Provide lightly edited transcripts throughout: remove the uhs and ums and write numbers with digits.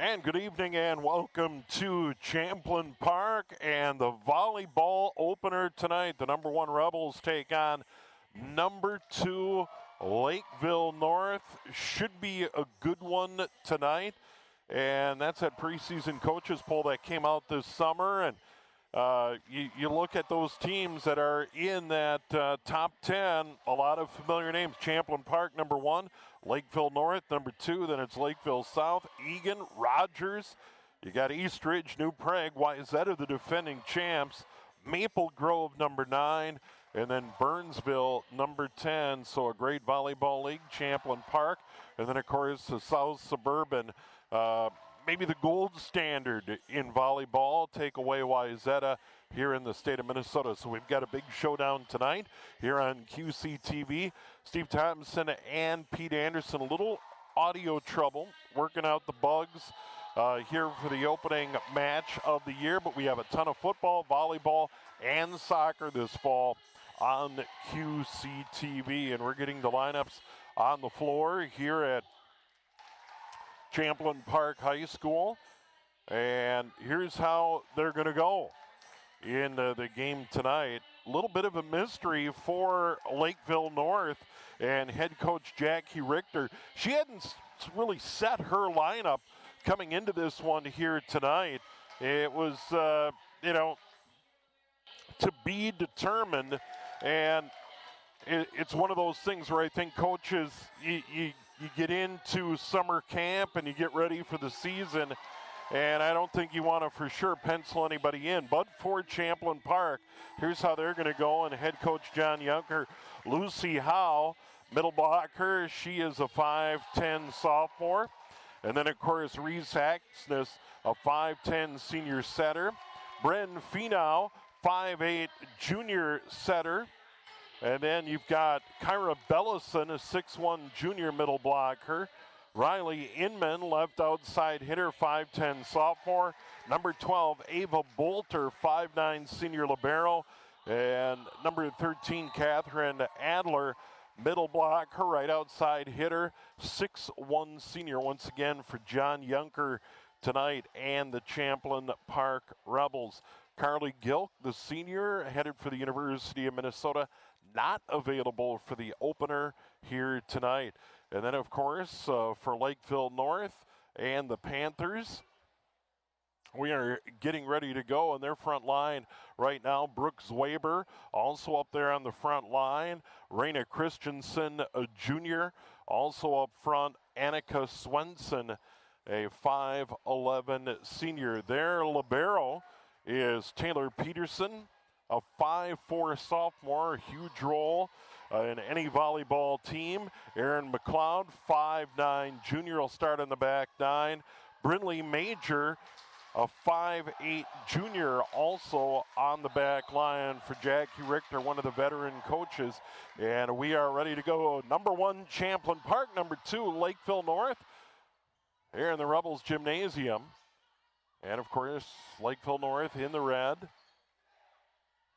And good evening and welcome to Champlin Park and the volleyball opener tonight. The number 1 Rebels take on number 2 Lakeville North. Should be a good one tonight. And that's that preseason coaches poll that came out this summer. And you look at those teams that are in that top 10, a lot of familiar names. Champlin Park, number 1. Lakeville North, number 2. Then it's Lakeville South, Egan, Rogers. You got Eastridge, New Prague, Wayzata, the defending champs. Maple Grove, number 9. And then Burnsville, number 10. So a great volleyball league, Champlin Park. And then, of course, the South Suburban, maybe the gold standard in volleyball, take away Wayzata here in the state of Minnesota. So we've got a big showdown tonight here on QCTV. Steve Thompson and Pete Anderson, a little audio trouble, working out the bugs here for the opening match of the year. But we have a ton of football, volleyball, and soccer this fall on QCTV. And we're getting the lineups on the floor here at Champlin Park High School. And here's how they're going to go in the game tonight. A little bit of a mystery for Lakeville North and head coach Jackie Richter. She hadn't really set her lineup coming into this one here tonight. It was, to be determined. And it's one of those things where I think coaches, you get into summer camp and you get ready for the season, and I don't think you want to for sure pencil anybody in. But for Champlin Park, here's how they're going to go. And head coach John Junker, Lucy Howe, middle blocker. She is a 5'10 sophomore. And then, of course, Reese Haxness, a 5'10 senior setter. Bren Finau, 5'8 junior setter. And then you've got Kyra Bellison, a 6'1 junior middle blocker. Riley Inman, left outside hitter, 5'10 sophomore. Number 12, Ava Bolter, 5'9 senior libero. And number 13, Catherine Adler, middle blocker, right outside hitter, 6'1 senior. Once again for John Junker tonight and the Champlin Park Rebels. Carly Gilk, the senior, headed for the University of Minnesota, not available for the opener here tonight. And then, of course, for Lakeville North and the Panthers, we are getting ready to go on their front line right now. Brooks Weber also up there on the front line. Raina Christensen, a junior, also up front. Annika Swenson, a 5'11 senior. Their libero is Taylor Peterson, a 5'4 sophomore, huge role in any volleyball team. Aaron McLeod, 5'9 junior, will start on the back nine. Brinley Major, a 5'8 junior, also on the back line for Jackie Richter, one of the veteran coaches. And we are ready to go. Number 1, Champlin Park. Number 2, Lakeville North, here in the Rebels Gymnasium. And, of course, Lakeville North in the red.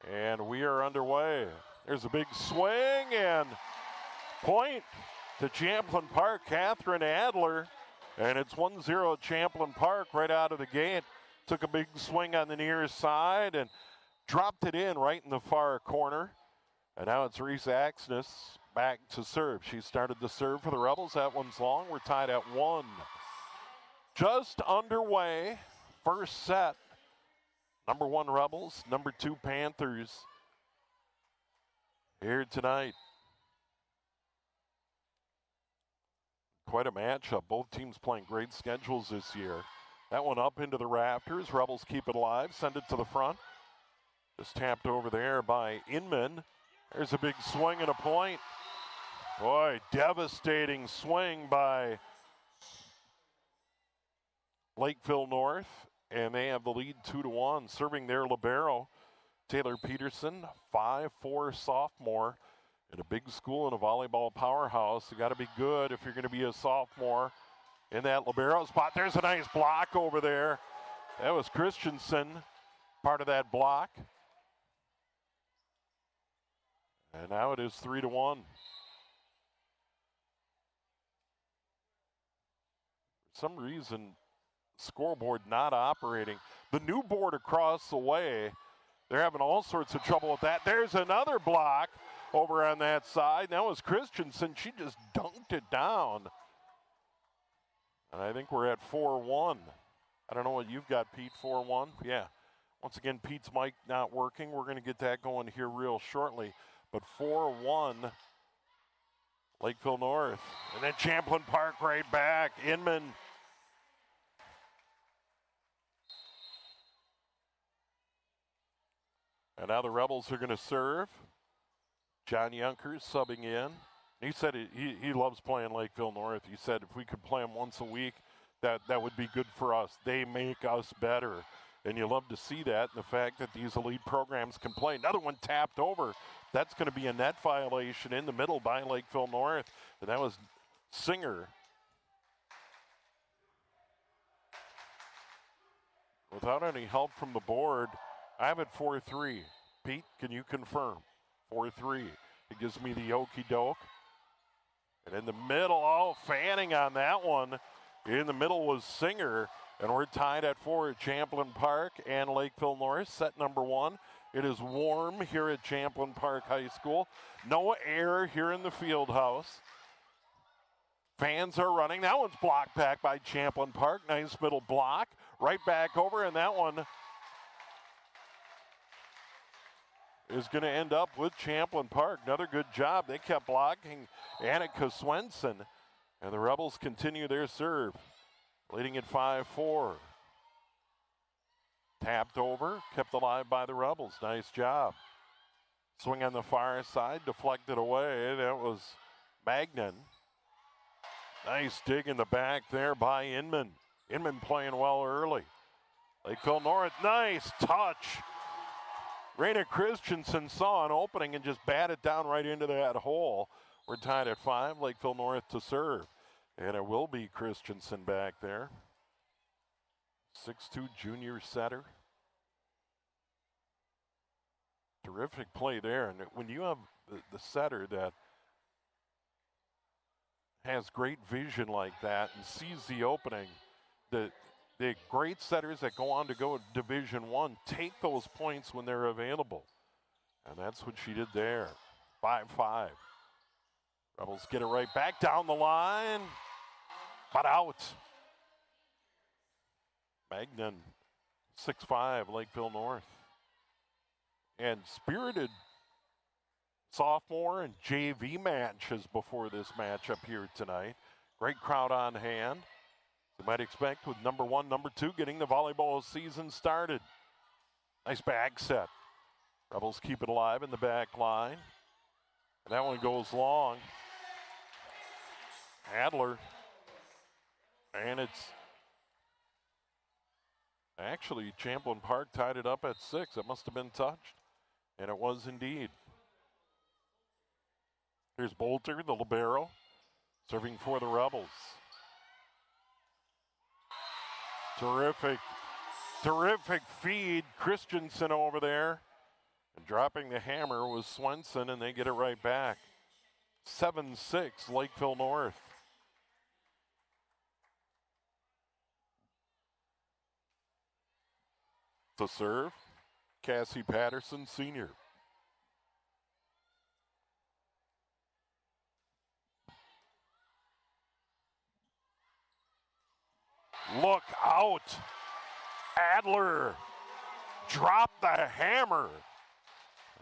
And we are underway. There's a big swing and point to Champlin Park, Catherine Adler. And it's 1-0 Champlin Park right out of the gate. Took a big swing on the near side and dropped it in right in the far corner. And now it's Reese Axness back to serve. She started the serve for the Rebels. That one's long. We're tied at 1. Just underway. First set. Number 1 Rebels, number 2 Panthers here tonight. Quite a matchup. Both teams playing great schedules this year. That one up into the rafters. Rebels keep it alive, send it to the front. Just tapped over there by Inman. There's a big swing and a point. Boy, devastating swing by Lakeville North. And they have the lead 2-1. Serving their libero, Taylor Peterson, 5'4 sophomore. In a big school and a volleyball powerhouse, you got to be good if you're going to be a sophomore in that libero spot. There's a nice block over there. That was Christensen, part of that block. And now it is 3-1. For some reason, scoreboard not operating. The new board across the way, they're having all sorts of trouble with that. There's another block over on that side. That was Christensen. She just dunked it down. And I think we're at 4-1. I don't know what you've got, Pete, 4-1? Yeah. Once again, Pete's mic not working. We're going to get that going here real shortly. But 4-1, Lakeville North. And then Champlin Park right back. Inman. And now the Rebels are going to serve. John Yonkers subbing in. He said he loves playing Lakeville North. He said if we could play them once a week, that would be good for us. They make us better. And you love to see that, and the fact that these elite programs can play. Another one tapped over. That's going to be a net violation in the middle by Lakeville North. And that was Singer. Without any help from the board, I have it 4-3. Pete, can you confirm? 4-3. It gives me the okey doke. And in the middle, oh, fanning on that one. In the middle was Singer. And we're tied at 4 at Champlin Park and Lakeville North. Set number 1. It is warm here at Champlin Park High School. No air here in the field house. Fans are running. That one's blocked back by Champlin Park. Nice middle block. Right back over, and that one is going to end up with Champlin Park. Another good job. They kept blocking Annika Swenson, and the Rebels continue their serve. Leading at 5-4. Tapped over, kept alive by the Rebels. Nice job. Swing on the far side, deflected away. That was Magnan. Nice dig in the back there by Inman. Inman playing well early. Lakeville North, nice touch. Raina Christensen saw an opening and just batted down right into that hole. We're tied at 5. Lakeville North to serve. And it will be Christensen back there. 6'2" junior setter. Terrific play there. And when you have the setter that has great vision like that and sees the opening, the great setters that go on to go to Division I take those points when they're available. And that's what she did there. 5-5. Rebels get it right back down the line, but out. Magnan, 6'5", Lakeville North. And spirited sophomore and JV matches before this matchup here tonight. Great crowd on hand. You might expect with number 1, number 2 getting the volleyball season started. Nice bag set. Rebels keep it alive in the back line. And that one goes long. Adler. And it's actually Champlin Park tied it up at 6. It must have been touched. And it was indeed. Here's Bolter, the libero, serving for the Rebels. Terrific feed. Christensen over there. And dropping the hammer was Swenson, and they get it right back. 7-6, Lakeville North. To serve, Cassie Patterson, senior. Look out. Adler dropped the hammer.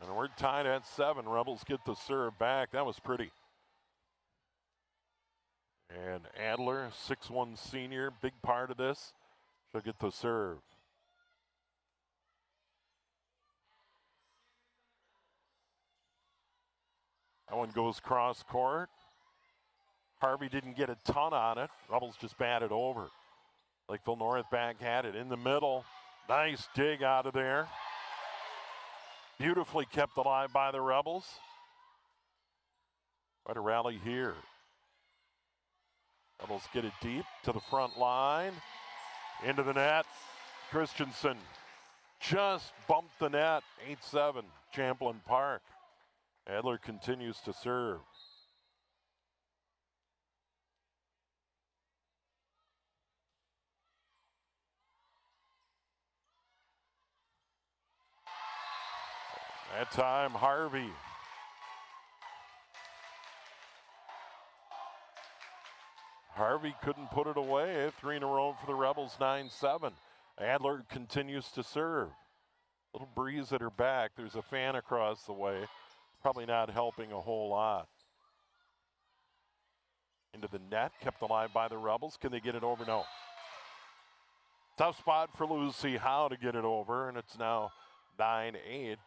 And we're tied at 7. Rebels get the serve back. That was pretty. And Adler, 6'1" senior, big part of this. She'll get the serve. That one goes cross court. Harvey didn't get a ton on it. Rebels just batted over. Lakeville North back had it in the middle. Nice dig out of there. Beautifully kept alive by the Rebels. Quite a rally here. Rebels get it deep to the front line. Into the net. Christensen just bumped the net. 8-7, Champlin Park. Adler continues to serve. That time, Harvey. Harvey couldn't put it away. 3 in a row for the Rebels, 9-7. Adler continues to serve. Little breeze at her back. There's a fan across the way. Probably not helping a whole lot. Into the net, kept alive by the Rebels. Can they get it over? No. Tough spot for Lucy Howe to get it over, and it's now 9-8.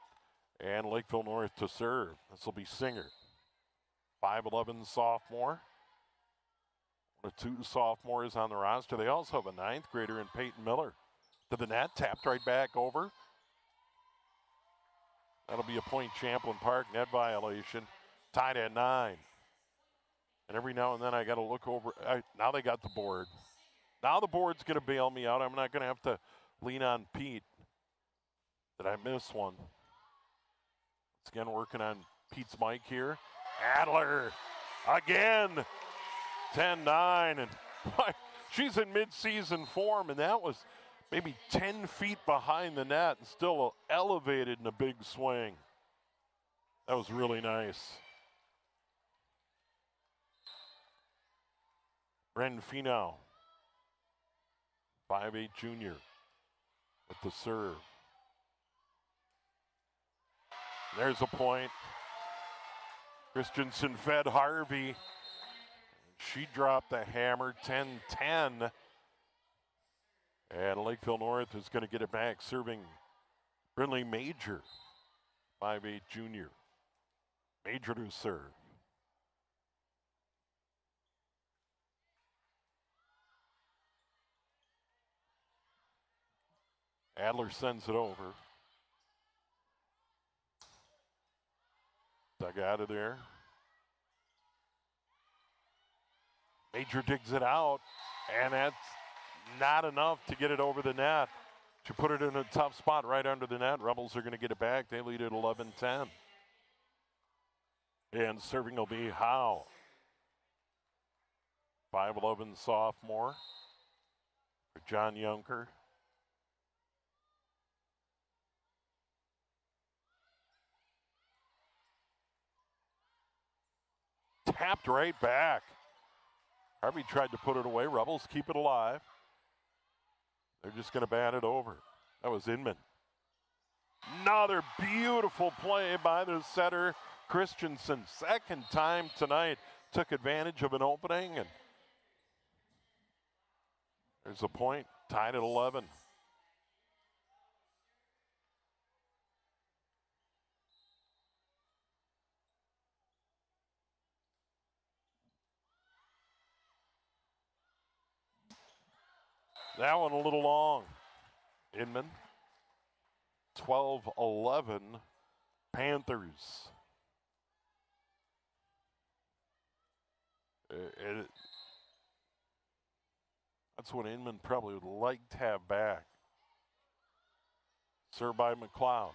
And Lakeville North to serve. This will be Singer. 5'11" sophomore. One of 2 sophomores on the roster. They also have a 9th grader in Peyton Miller. To the net, tapped right back over. That'll be a point. Champlin Park, net violation. Tied at 9. And every now and then I got to look over. Now they got the board. Now the board's going to bail me out. I'm not going to have to lean on Pete. Did I miss one? Once again, working on Pete's mic here. Adler again. 10-9. And she's in mid-season form, and that was maybe 10 feet behind the net and still elevated in a big swing. That was really nice. Bren Finau, 5'8" junior with the serve. There's a point. Christensen fed Harvey. She dropped the hammer, 10-10. And Lakeville North is going to get it back, serving Brinley Major, 5'8" junior. Major to serve. Adler sends it over. Dug out of there. Major digs it out, and that's not enough to get it over the net. She put it in a tough spot right under the net. Rebels are going to get it back. They lead at 11-10. And serving will be Howe. 5'11" sophomore for John Yunker. Tapped right back. Harvey tried to put it away. Rebels keep it alive. They're just going to bat it over. That was Inman. Another beautiful play by the setter, Christensen. Second time tonight. Took advantage of an opening, and there's a point. Tied at 11. That one a little long. Inman. 12-11 Panthers. That's what Inman probably would like to have back. Served by McLeod.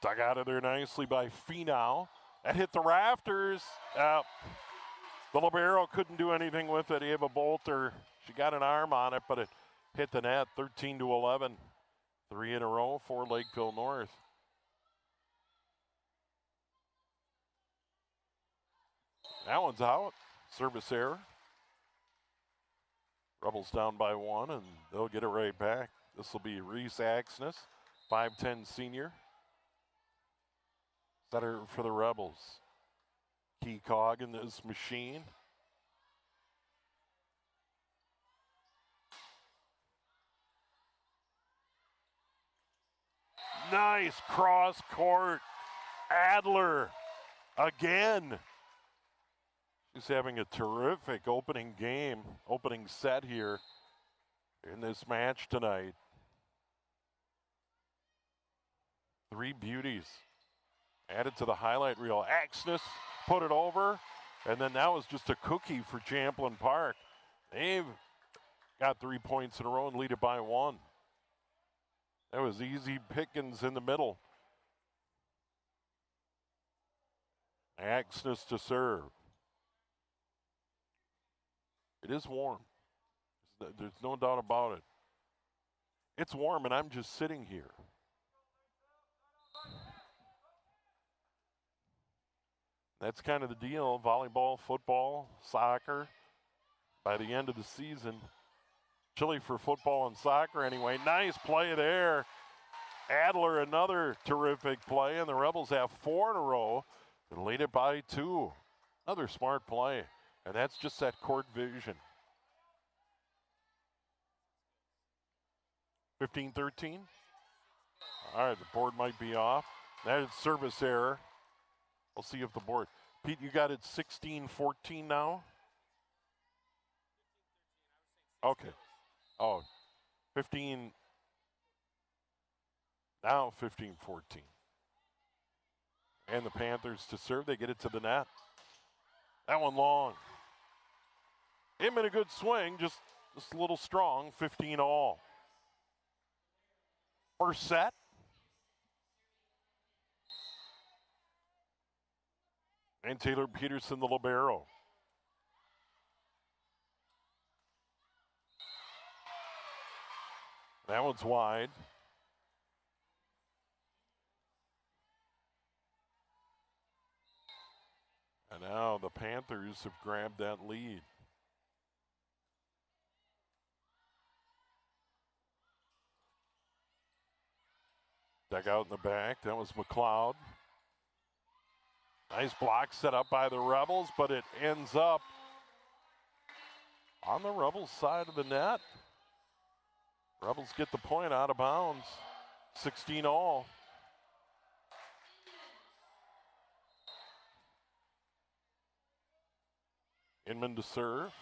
Dug out of there nicely by Finau. That hit the rafters. The libero couldn't do anything with it. Ava Bolter, she got an arm on it, but it hit the net. 13-11. 3 in a row for Lakeville North. That one's out. Service error. Rebels down by 1, and they'll get it right back. This will be Reese Axness, 5'10" senior. Setter for the Rebels. Key cog in this machine. Nice cross court. Adler again. She's having a terrific opening game, opening set here in this match tonight. 3 beauties added to the highlight reel. Axness put it over, and then that was just a cookie for Champlin Park. They've got 3 points in a row and lead it by 1. That was easy pickings in the middle. Axness to serve. It is warm. There's no doubt about it. It's warm, and I'm just sitting here. That's kind of the deal. Volleyball, football, soccer. By the end of the season, chilly for football and soccer anyway. Nice play there. Adler, another terrific play, and the Rebels have 4 in a row and lead it by 2. Another smart play, and that's just that court vision. 15-13. All right, the board might be off. That is service error. We'll see if the board. Pete, you got it 16-14 now? Okay. Oh, 15. Now 15-14. And the Panthers to serve. They get it to the net. That one long. Him in a good swing, just a little strong, 15 all. First set. And Taylor Peterson, the libero. That one's wide. And now the Panthers have grabbed that lead. Dug out in the back. That was McLeod. Nice block set up by the Rebels, but it ends up on the Rebels side of the net. Rebels get the point out of bounds. 16 all. Inman to serve.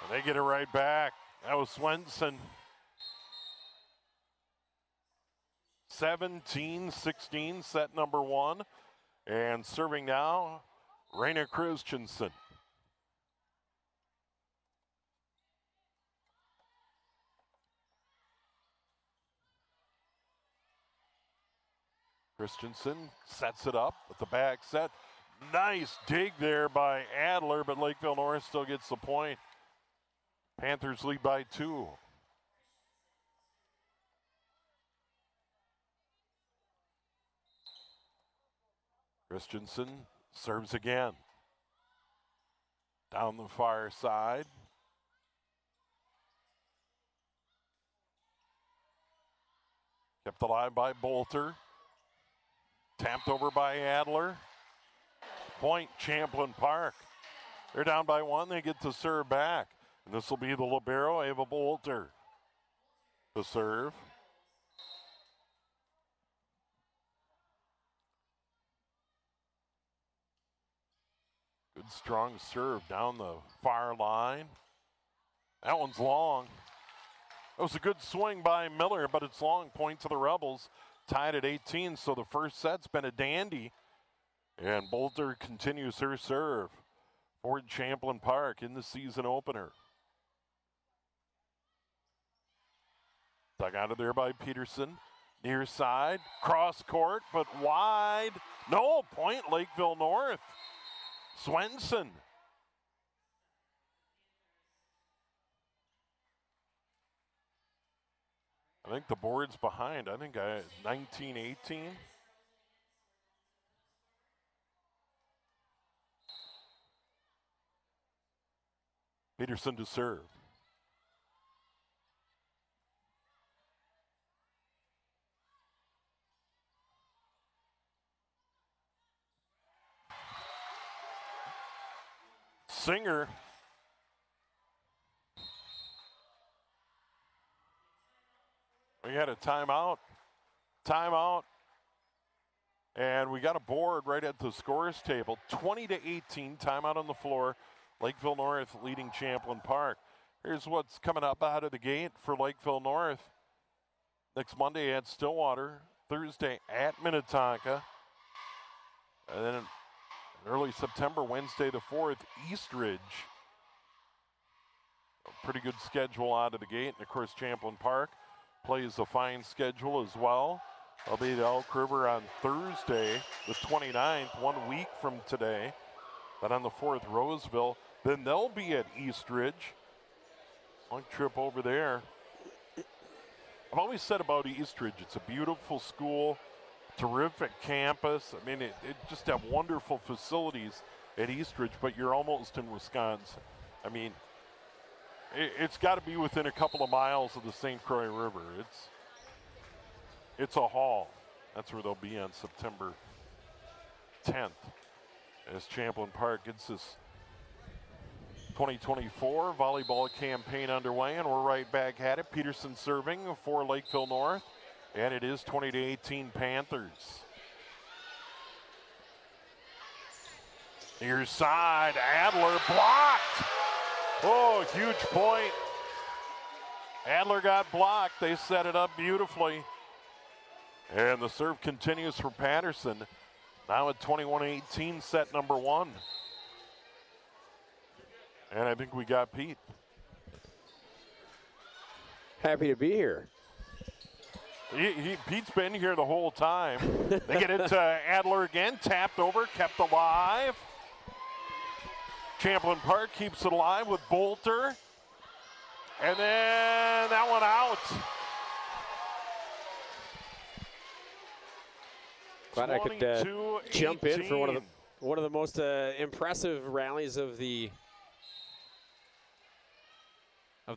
And they get it right back. That was Swenson. 17-16, set number 1. And serving now, Raina Christensen. Christensen sets it up with the back set. Nice dig there by Adler, but Lakeville North still gets the point. Panthers lead by 2. Christensen serves again. Down the far side. Kept alive by Bolter. Tapped over by Adler. Point, Champlin Park. They're down by 1. They get to serve back. And this will be the libero, Ava Bolter, to serve. Good strong serve down the far line. That one's long. It was a good swing by Miller, but it's long. Point to the Rebels. Tied at 18, so the first set's been a dandy. And Bolter continues her serve for Champlin Park in the season opener. Dug out of there by Peterson. Near side, cross court, but wide. No, point Lakeville North. Swenson. I think the board's behind. I think 19-18. Peterson to serve. Singer. We had a timeout. Timeout. And we got a board right at the scores table. 20-18, timeout on the floor. Lakeville North leading Champlin Park. Here's what's coming up out of the gate for Lakeville North. Next Monday at Stillwater. Thursday at Minnetonka. And then in early September, Wednesday the 4th, Eastridge. A pretty good schedule out of the gate. And, of course, Champlin Park plays a fine schedule as well. They'll be at Elk River on Thursday, the 29th, 1 week from today. Then on the 4th, Roseville. Then they'll be at Eastridge. Long trip over there. I've always said about Eastridge, it's a beautiful school, terrific campus. I mean, it just have wonderful facilities at Eastridge, but you're almost in Wisconsin. I mean, it's got to be within a couple of miles of the St. Croix River. It's a haul. That's where they'll be on September 10th as Champlin Park gets this 2024 volleyball campaign underway, and we're right back at it. Peterson serving for Lakeville North, and it is 20-18 Panthers. Near side, Adler blocked. Oh, huge point. Adler got blocked. They set it up beautifully. And the serve continues for Patterson. Now at 21-18, set number 1. And I think we got Pete. Happy to be here. Pete's been here the whole time. They get it to Adler again, tapped over, kept alive. Champlin Park keeps it alive with Bolter. And then that one out. Glad I could jump in for one of the most impressive rallies of the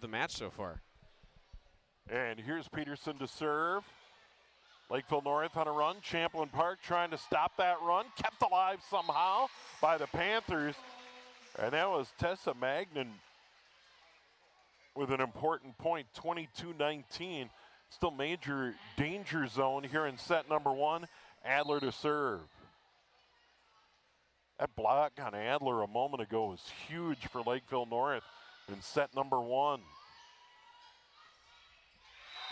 match so far. And here's Peterson to serve. Lakeville North on a run. Champlin Park trying to stop that run. Kept alive somehow by the Panthers. And that was Tessa Magnan with an important point, 22-19. Still major danger zone here in set number 1. Adler to serve. That block on Adler a moment ago was huge for Lakeville North in set number 1.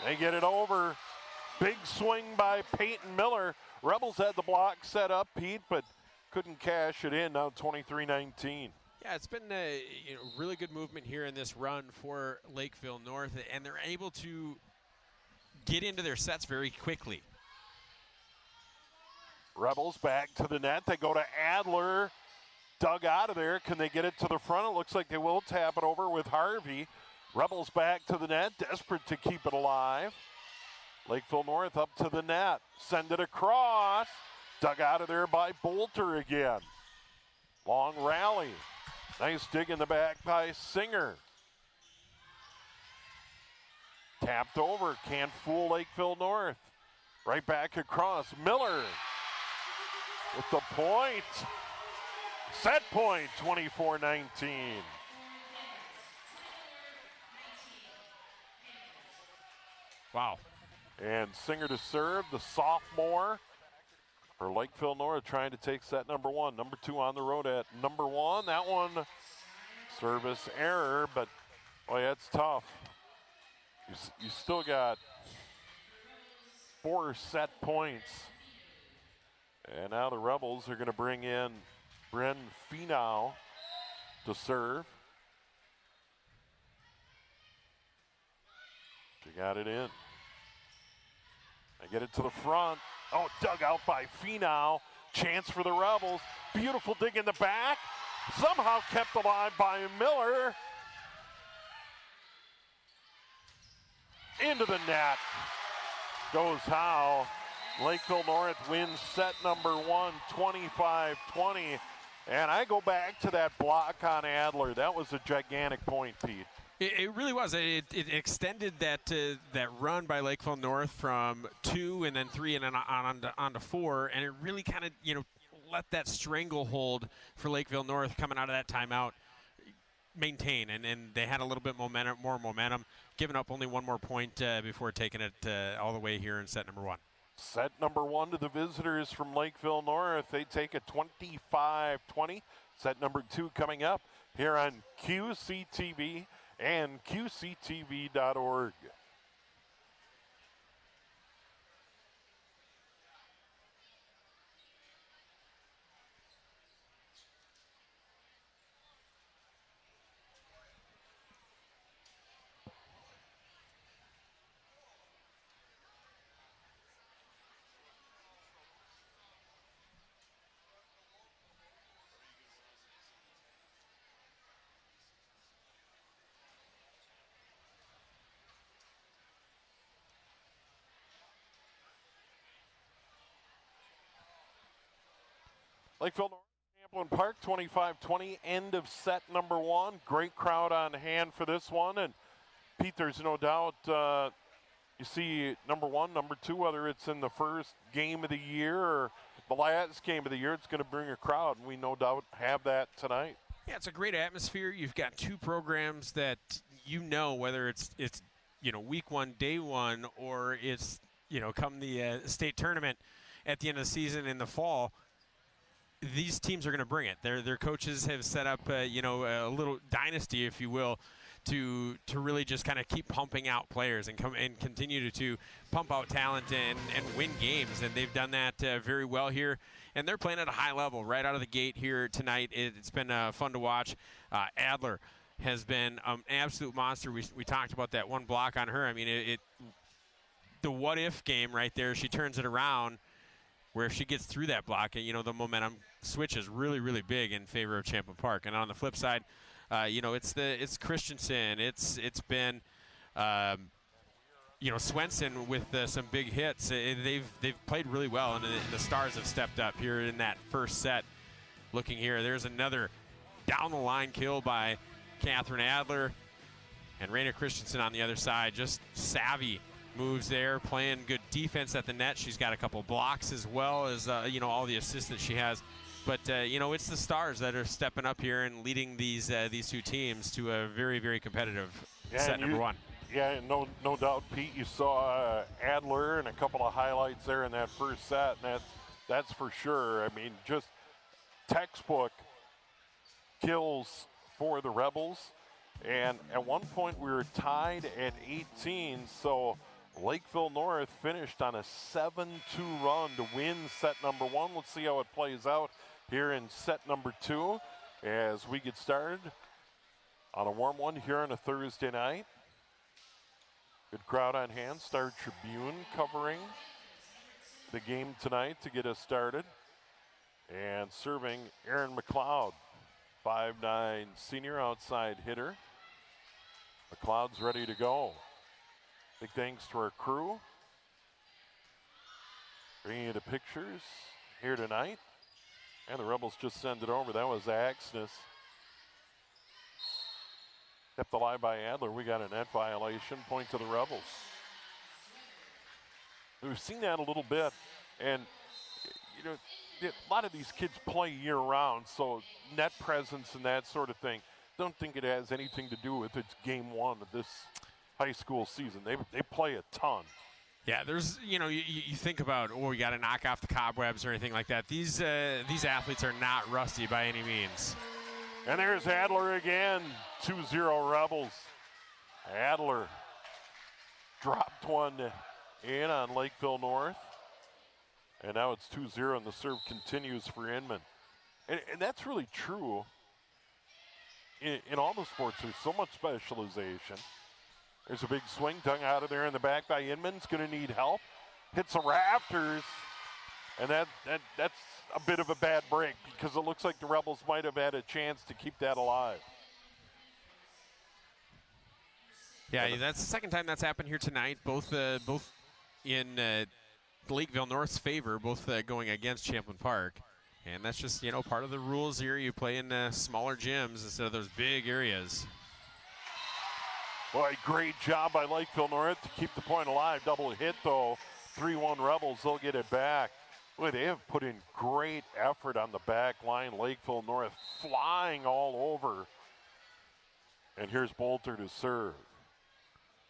They get it over. Big swing by Peyton Miller. Rebels had the block set up, Pete, but couldn't cash it in. Now 23-19. Yeah, it's been a really good movement here in this run for Lakeville North, and they're able to get into their sets very quickly. Rebels back to the net. They go to Adler. Dug out of there. Can they get it to the front? It looks like they will tap it over with Harvey. Rebels back to the net, desperate to keep it alive. Lakeville North up to the net. Send it across. Dug out of there by Bolter again. Long rally. Nice dig in the back by Singer. Tapped over. Can't fool Lakeville North. Right back across. Miller with the point. Set point, 24-19. Wow. And Singer to serve, the sophomore for Lakeville North, trying to take set number 1. Number 2 on the road at number 1. That one, service error, but boy, that's tough. You still got 4 set points. And now the Rebels are going to bring in Bren Finau to serve. She got it in. They get it to the front. Oh, dug out by Finau. Chance for the Rebels. Beautiful dig in the back. Somehow kept alive by Miller. Into the net goes Howe. Lakeville North wins set number 1, 25-20. And I go back to that block on Adler. That was a gigantic point, Pete. It really was. It extended that run by Lakeville North from 2 and then 3 and then on to 4, and it really kind of let that stranglehold for Lakeville North coming out of that timeout maintain, and they had a little bit more momentum, giving up only 1 more point before taking it all the way here in set number 1. Set number 1 to the visitors from Lakeville North. They take a 25-20. Set number 2 coming up here on QCTV and QCTV.org. Lakeville North, Champlin Park, 25-20, end of set number 1. Great crowd on hand for this one. And Pete, there's no doubt you see number 1, number 2, whether it's in the first game of the year or the last game of the year, it's going to bring a crowd, and we no doubt have that tonight. Yeah, it's a great atmosphere. You've got 2 programs that whether it's week 1, day 1, or it's come the state tournament at the end of the season in the fall. These teams are going to bring it. Their coaches have set up a little dynasty, if you will, to really just kind of keep pumping out players and continue to pump out talent and win games. And they've done that very well here. And they're playing at a high level right out of the gate here tonight. It's been fun to watch. Adler has been an absolute monster. We talked about that one block on her. I mean, the what-if game right there, she turns it around, where if she gets through that block, the momentum switches really, really big in favor of Champlin Park. And on the flip side, it's Christensen. It's been Swenson with some big hits. They've played really well, and the Stars have stepped up here in that first set. Looking here, there's another down the line kill by Catherine Adler, and Raina Christensen on the other side. Just savvy moves there, playing good defense at the net. She's got a couple blocks as well as all the assists that she has. But it's the Stars that are stepping up here and leading these 2 teams to a very, very competitive set number 1. Yeah, no doubt, Pete. You saw Adler and a couple of highlights there in that first set, and that's for sure. I mean, just textbook kills for the Rebels. And at one point we were tied at 18, so Lakeville North finished on a 7-2 run to win set number 1. Let's see how it plays out here in set number 2 as we get started on a warm one here on a Thursday night. Good crowd on hand. Star Tribune covering the game tonight to get us started. And serving Erin McLeod, 5'9" senior outside hitter. McLeod's ready to go. Big thanks to our crew. Bringing you the pictures here tonight. And the Rebels just send it over. That was Axness. Kept alive by Adler. We got a net violation. Point to the Rebels. We've seen that a little bit. And, a lot of these kids play year-round, so net presence and that sort of thing, don't think it has anything to do with it's game 1 of this high school season. They play a ton. Yeah, there's, you think about, we got to knock off the cobwebs or anything like that. These athletes are not rusty by any means. And there's Adler again, 2-0 Rebels. Adler dropped one in on Lakeville North. And now it's 2-0, and the serve continues for Inman. And that's really true in all the sports. There's so much specialization. There's a big swing dug out of there in the back by Inman's going to need help. Hits the rafters, and that's a bit of a bad break because it looks like the Rebels might have had a chance to keep that alive. Yeah, that's the second time that's happened here tonight. Both in Lakeville North's favor, both going against Champlin Park. And that's just, part of the rules here. You play in smaller gyms instead of those big areas. Boy, great job by Lakeville North to keep the point alive. Double hit, though. 3-1 Rebels, they'll get it back. Boy, they have put in great effort on the back line. Lakeville North flying all over. And here's Bolter to serve.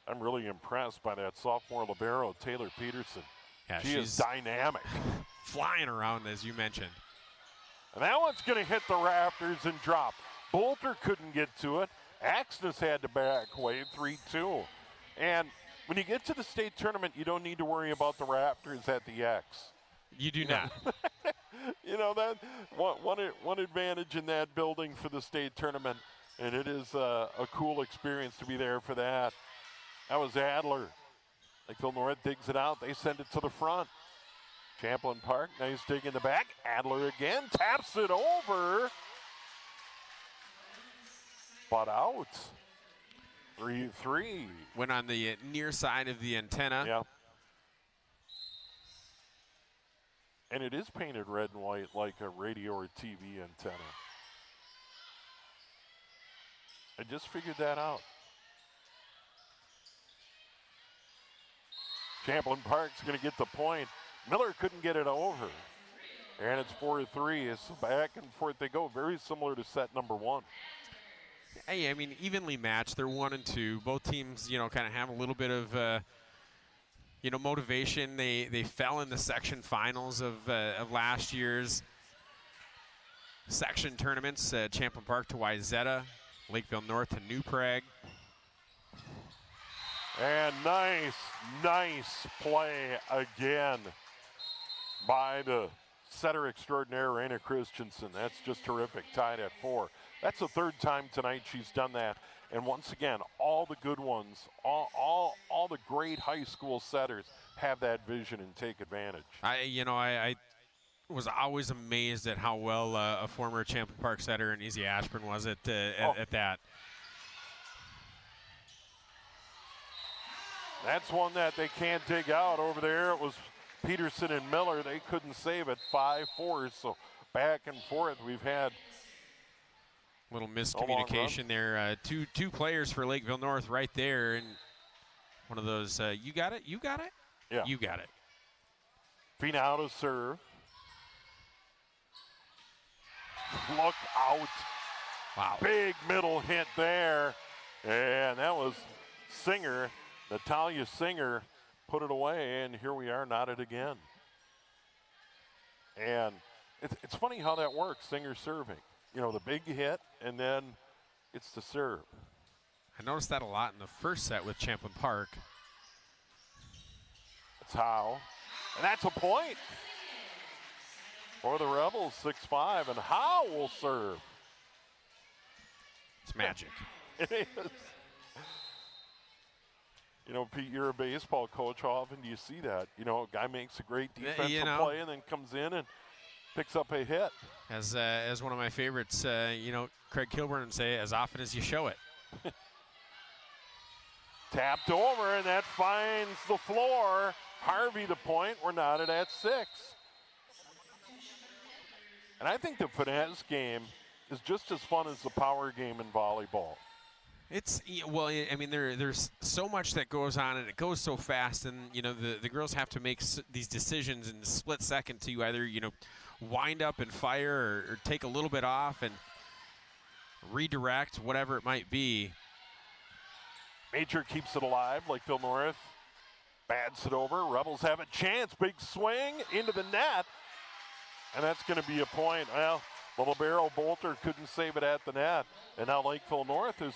I'm really impressed by that sophomore libero, Taylor Peterson. Yeah, she is dynamic. Flying around, as you mentioned. And that one's going to hit the rafters and drop. Bolter couldn't get to it. Axness had to back away, 3-2. And when you get to the state tournament, you don't need to worry about the rafters at the X. You do not. That one advantage in that building for the state tournament, and it is a cool experience to be there for that. That was Adler. Lakeville North digs it out. They send it to the front. Champlin Park, nice dig in the back. Adler again, taps it over. But out. 3-3. Went on the near side of the antenna. Yeah. And it is painted red and white like a radio or TV antenna. I just figured that out. Champlin Park's going to get the point. Miller couldn't get it over. And it's 4-3. It's back and forth they go. Very similar to set number 1. Hey, I mean, evenly matched. They're 1 and 2. Both teams, you know, kind of have a little bit of, you know, motivation. They fell in the section finals of last year's section tournaments. Champlin Park to Wyzetta, Lakeville North to New Prague. And nice play again by the setter extraordinaire, Raina Christensen. That's just terrific, tied at 4. That's the 3rd time tonight she's done that. And once again, all the good ones, all the great high school setters have that vision and take advantage. I was always amazed at how well a former Champlin Park setter and Izzy Ashburn was at that. That's one that they can't dig out over there. It was Peterson and Miller. They couldn't save it. 5-4, so back and forth. We've had little miscommunication there. Two players for Lakeville North right there, and one of those, you got it? Yeah. You got it. Finau to serve. Look out. Wow. Big middle hit there. And that was Singer. Natalia Singer put it away, and here we are, knotted again. And it's funny how that works, Singer serving. You know, the big hit, and then it's the serve. I noticed that a lot in the first set with Champlin Park. That's Howe. And that's a point for the Rebels, 6-5, and Howe will serve. It's magic. It is. You know, Pete, you're a baseball coach. How often do you see that? You know, a guy makes a great defensive play and then comes in and picks up a hit. As one of my favorites, you know, Craig Kilburn would say, as often as you show it. Tapped over, and that finds the floor. Harvey the point. We're knotted at 6. And I think the finesse game is just as fun as the power game in volleyball. It's, well, I mean, there's so much that goes on, and it goes so fast, and, you know, the girls have to make these decisions in a split second to either, you know, wind up and fire or take a little bit off and redirect, whatever it might be. Major keeps it alive. Lakeville North bats it over. Rebels have a chance. Big swing into the net, and that's going to be a point. Well, the libero Bolter couldn't save it at the net, and now Lakeville North has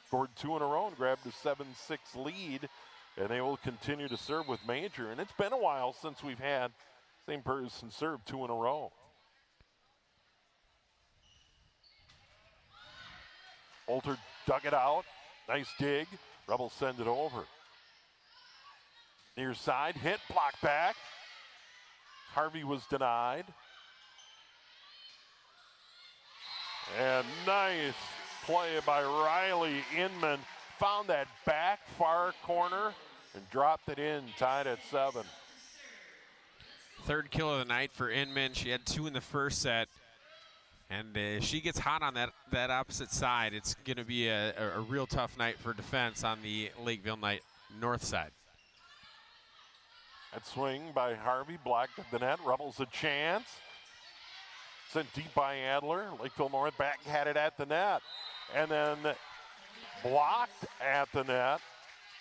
scored 2 in a row and grabbed a 7-6 lead, and they will continue to serve with Major. And it's been a while since we've had same person serve 2 in a row. Bolter dug it out. Nice dig. Rebels send it over. Near side, hit, block back. Harvey was denied. And nice play by Riley Inman. Found that back far corner and dropped it in, tied at 7. 3rd kill of the night for Inman. She had 2 in the first set. And if she gets hot on that opposite side, it's going to be a real tough night for defense on the Lakeville North side. That swing by Harvey blocked at the net. Rebels a chance. Sent deep by Adler. Lakeville North back had it at the net. And then blocked at the net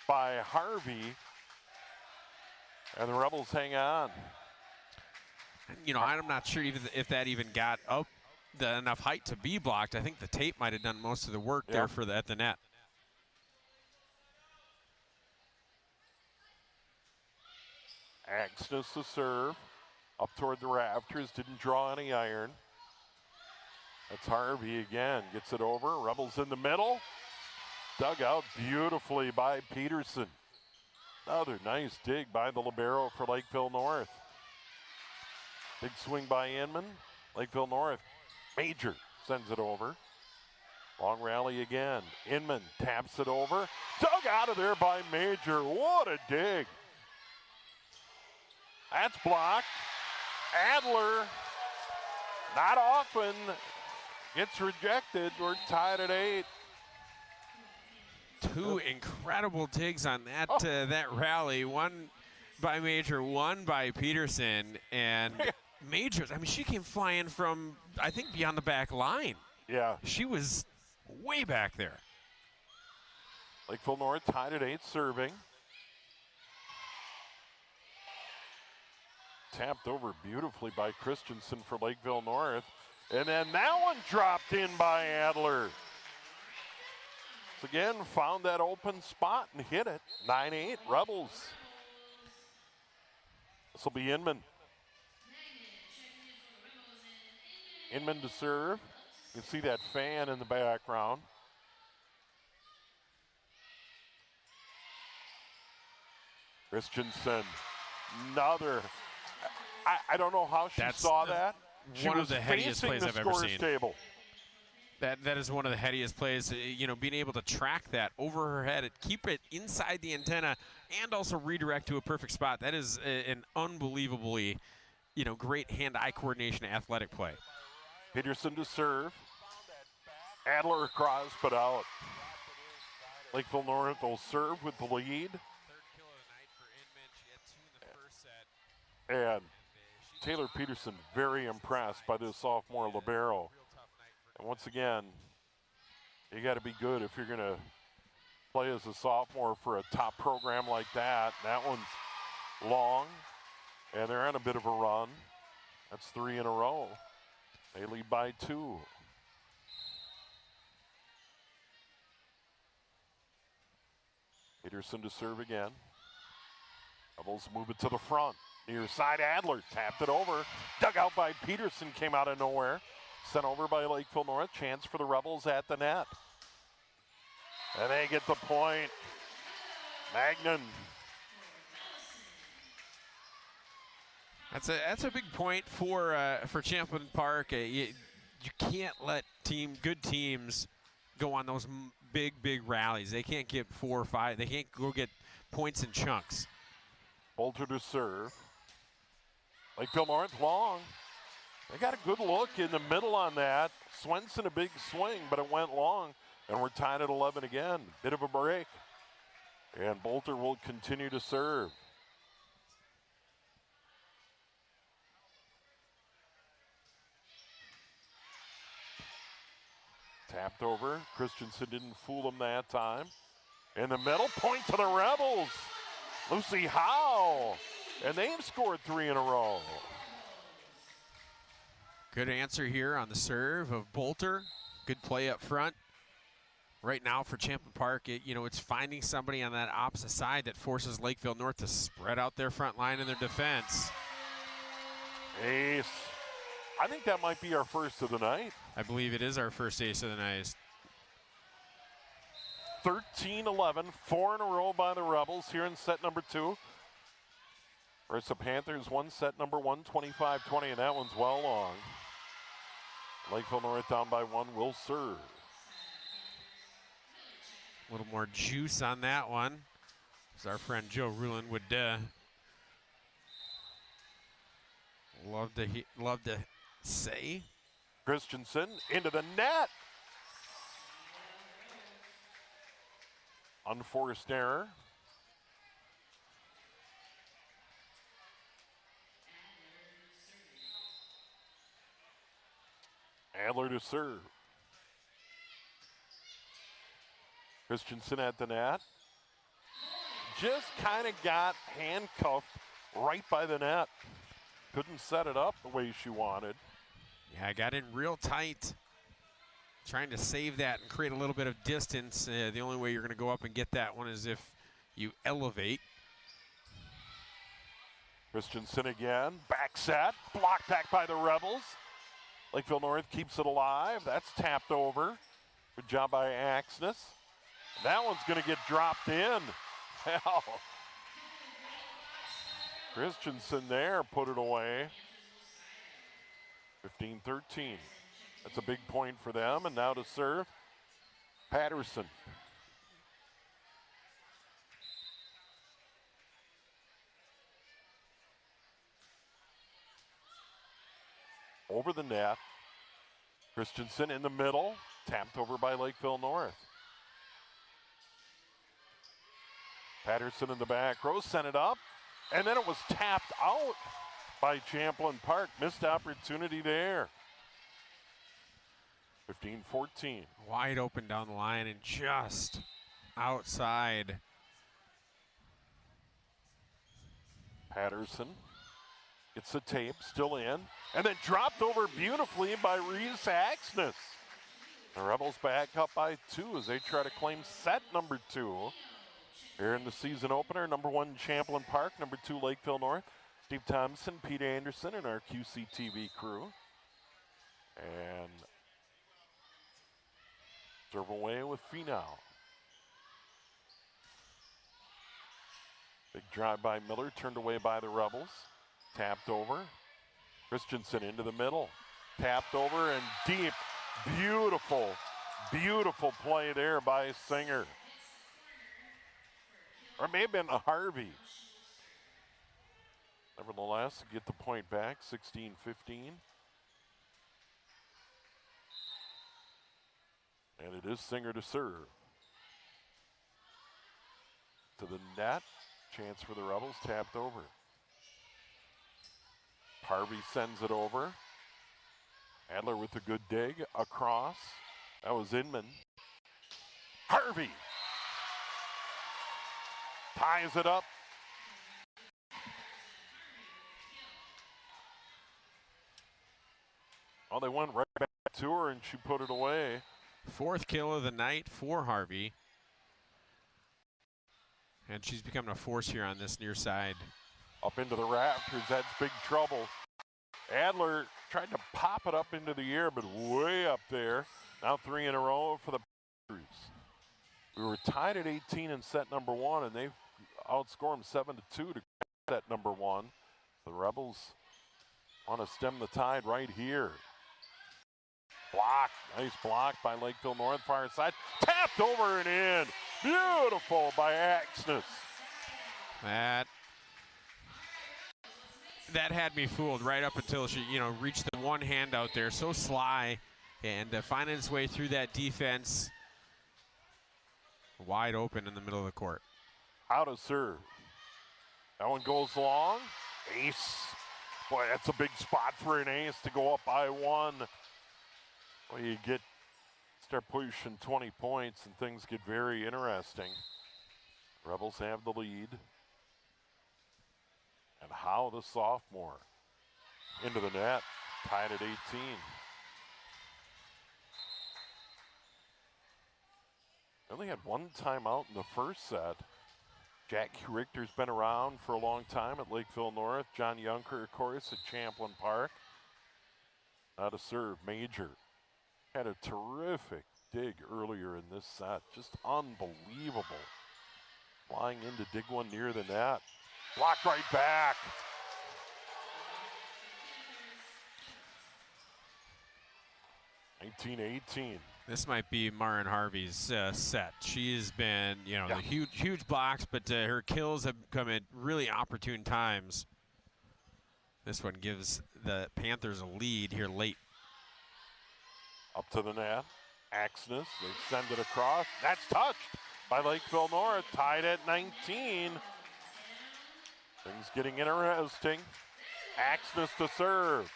by Harvey. And the Rebels hang on. You know, I'm not sure even if that even got up enough height to be blocked. I think the tape might have done most of the work there for at the net. Axness to serve. Up toward the rafters. Didn't draw any iron. That's Harvey again. Gets it over. Rebels in the middle. Dug out beautifully by Peterson. Another nice dig by the libero for Lakeville North. Big swing by Inman. Lakeville North. Major sends it over. Long rally again. Inman taps it over. Dug out of there by Major. What a dig. That's blocked. Adler, not often, gets rejected. We're tied at 8. Two incredible digs on that that rally. One by Major, one by Peterson. And Major, I mean, she came flying from, I think, beyond the back line. Yeah. She was way back there. Lakeville North tied at 8, serving. Tapped over beautifully by Christensen for Lakeville North. And then that one dropped in by Adler. So again, found that open spot and hit it. 9-8, Rebels. This will be Inman. Inman to serve. You can see that fan in the background. Christensen, another. I don't know how she saw that. She one was of the headiest plays I've ever seen. Table. That is one of the headiest plays. You know, being able to track that over her head, keep it inside the antenna, and also redirect to a perfect spot. That is an unbelievably, you know, great hand-eye coordination athletic play. Peterson to serve. Adler across, but out. Lakeville North will serve with the lead. Third kill of the night for Inman. She had 2 in the first set. And Taylor Peterson very impressed by this sophomore libero. And once again, you got to be good if you're going to play as a sophomore for a top program like that. That one's long, and they're on a bit of a run. That's 3 in a row. They lead by 2. Peterson to serve again. Rebels move it to the front. Near side, Adler tapped it over. Dug out by Peterson, came out of nowhere. Sent over by Lakeville North. Chance for the Rebels at the net. And they get the point. Magnan. That's a big point for Champlin Park. You can't let good teams go on those big rallies. They can't get 4 or 5. They can't go get points in chunks. Bolter to serve. Lakeville North long. They got a good look in the middle on that. Swenson a big swing, but it went long. And we're tied at 11 again. Bit of a break. And Bolter will continue to serve. Tapped over. Christensen didn't fool him that time. In the middle, point to the Rebels. Lucy Howe. And they've scored 3 in a row. Good answer here on the serve of Bolter. Good play up front. Right now for Champlin Park, it's finding somebody on that opposite side that forces Lakeville North to spread out their front line in their defense. Ace. I think that might be our first of the night. I believe it is our first ace of the night. 13-11, 4 in a row by the Rebels here in set number 2. Whereas the Panthers won set number 1, 25-20, and that one's well long. Lakeville North down by 1 will serve. A little more juice on that one, as our friend Joe Rulin would love to say. Christensen into the net. Unforced error. Adler to serve. Christensen at the net. Just kind of got handcuffed right by the net. Couldn't set it up the way she wanted. Yeah, I got in real tight. Trying to save that and create a little bit of distance. The only way you're going to go up and get that one is if you elevate. Christensen again. Back set. Blocked back by the Rebels. Lakeville North keeps it alive. That's tapped over. Good job by Axness. That one's going to get dropped in. Hell. Christensen there put it away. 15-13. That's a big point for them. And now to serve, Patterson. over the net. Christensen in the middle, tapped over by Lakeville North. Patterson in the back row, sent it up, and then it was tapped out by Champlin Park. Missed opportunity there. 15-14. Wide open down the line and just outside. Patterson gets the tape, still in, and then dropped over beautifully by Reese Axness. The Rebels back up by 2 as they try to claim set number 2. Here in the season opener, number 1 Champlin Park, number 2 Lakeville North. Steve Thompson, Pete Anderson, and our QCTV crew. And serve away with Finau. Big drive by Miller, turned away by the Rebels. Tapped over. Christensen into the middle. Tapped over and deep. Beautiful, beautiful play there by Singer. Or it may have been a Harvey. Nevertheless, get the point back, 16-15. And it is Singer to serve. To the net. Chance for the Rebels, tapped over. Harvey sends it over. Adler with a good dig across. That was Inman. Harvey ties it up. Oh, they went right back to her and she put it away. 4th kill of the night for Harvey. And she's becoming a force here on this near side. Up into the rafters, that's big trouble. Adler tried to pop it up into the air, but way up there. Now 3 in a row for the Packers. We were tied at 18 in set number 1, and they've outscored them 7-2 to set number 1. The Rebels want to stem the tide right here. Block, nice block by Lakeville North, far side. Tapped over and in. Beautiful by Axness. That had me fooled right up until she, reached the one hand out there. So sly, and finding its way through that defense. Wide open in the middle of the court. Out of serve. That one goes long. Ace. Boy, that's a big spot for an ace to go up by 1. Well, you start pushing 20 points and things get very interesting. Rebels have the lead. And how the sophomore into the net, tied at 18. Only had 1 timeout in the first set. Jack Richter's been around for a long time at Lakeville North. John Yunker, of course, at Champlin Park. Now to serve, Major. Had a terrific dig earlier in this set. Just unbelievable. Flying in to dig one near the net. Blocked right back. (19-18). This might be Marin Harvey's set. She's been, the huge blocks, but her kills have come at really opportune times. This one gives the Panthers a lead here late. Up to the net. Axness, they send it across. That's touched by Lakeville North, tied at 19. Things getting interesting. Axness to serve.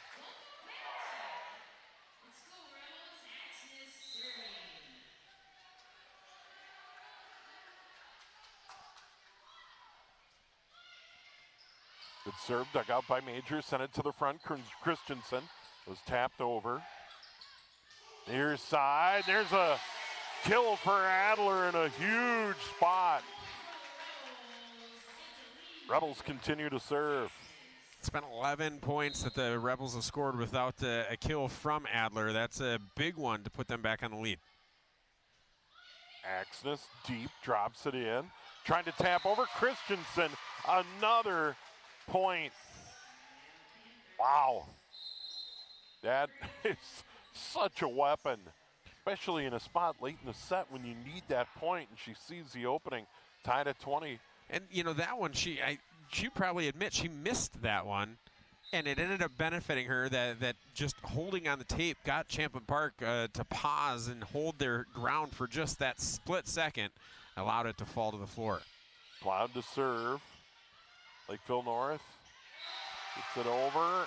Good serve, dug out by Major, sent it to the front. Christensen was tapped over. Near side, there's a kill for Adler in a huge spot. Rebels continue to serve. It's been 11 points that the Rebels have scored without a kill from Adler. That's a big one to put them back on the lead. Axness deep, drops it in. Trying to tap over Christensen. Another point. Wow. That is such a weapon, especially in a spot late in the set when you need that point, and she sees the opening, tied at 20. And that one, she probably admit she missed that one, And it ended up benefiting her that just holding on the tape got Champlin Park to pause and hold their ground for just that split second, allowed it to fall to the floor. Cloud to serve. Lakeville North gets it over,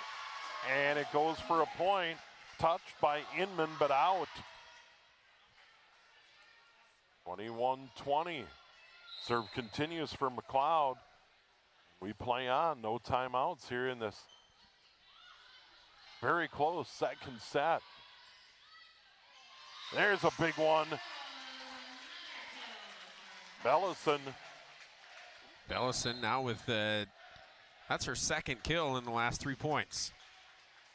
and it goes for a point. Touched by Inman, but out. 21-20. Serve continues for McLeod. We play on, no timeouts here in this very close second set. There's a big one. Bellison now with that's her second kill in the last 3 points.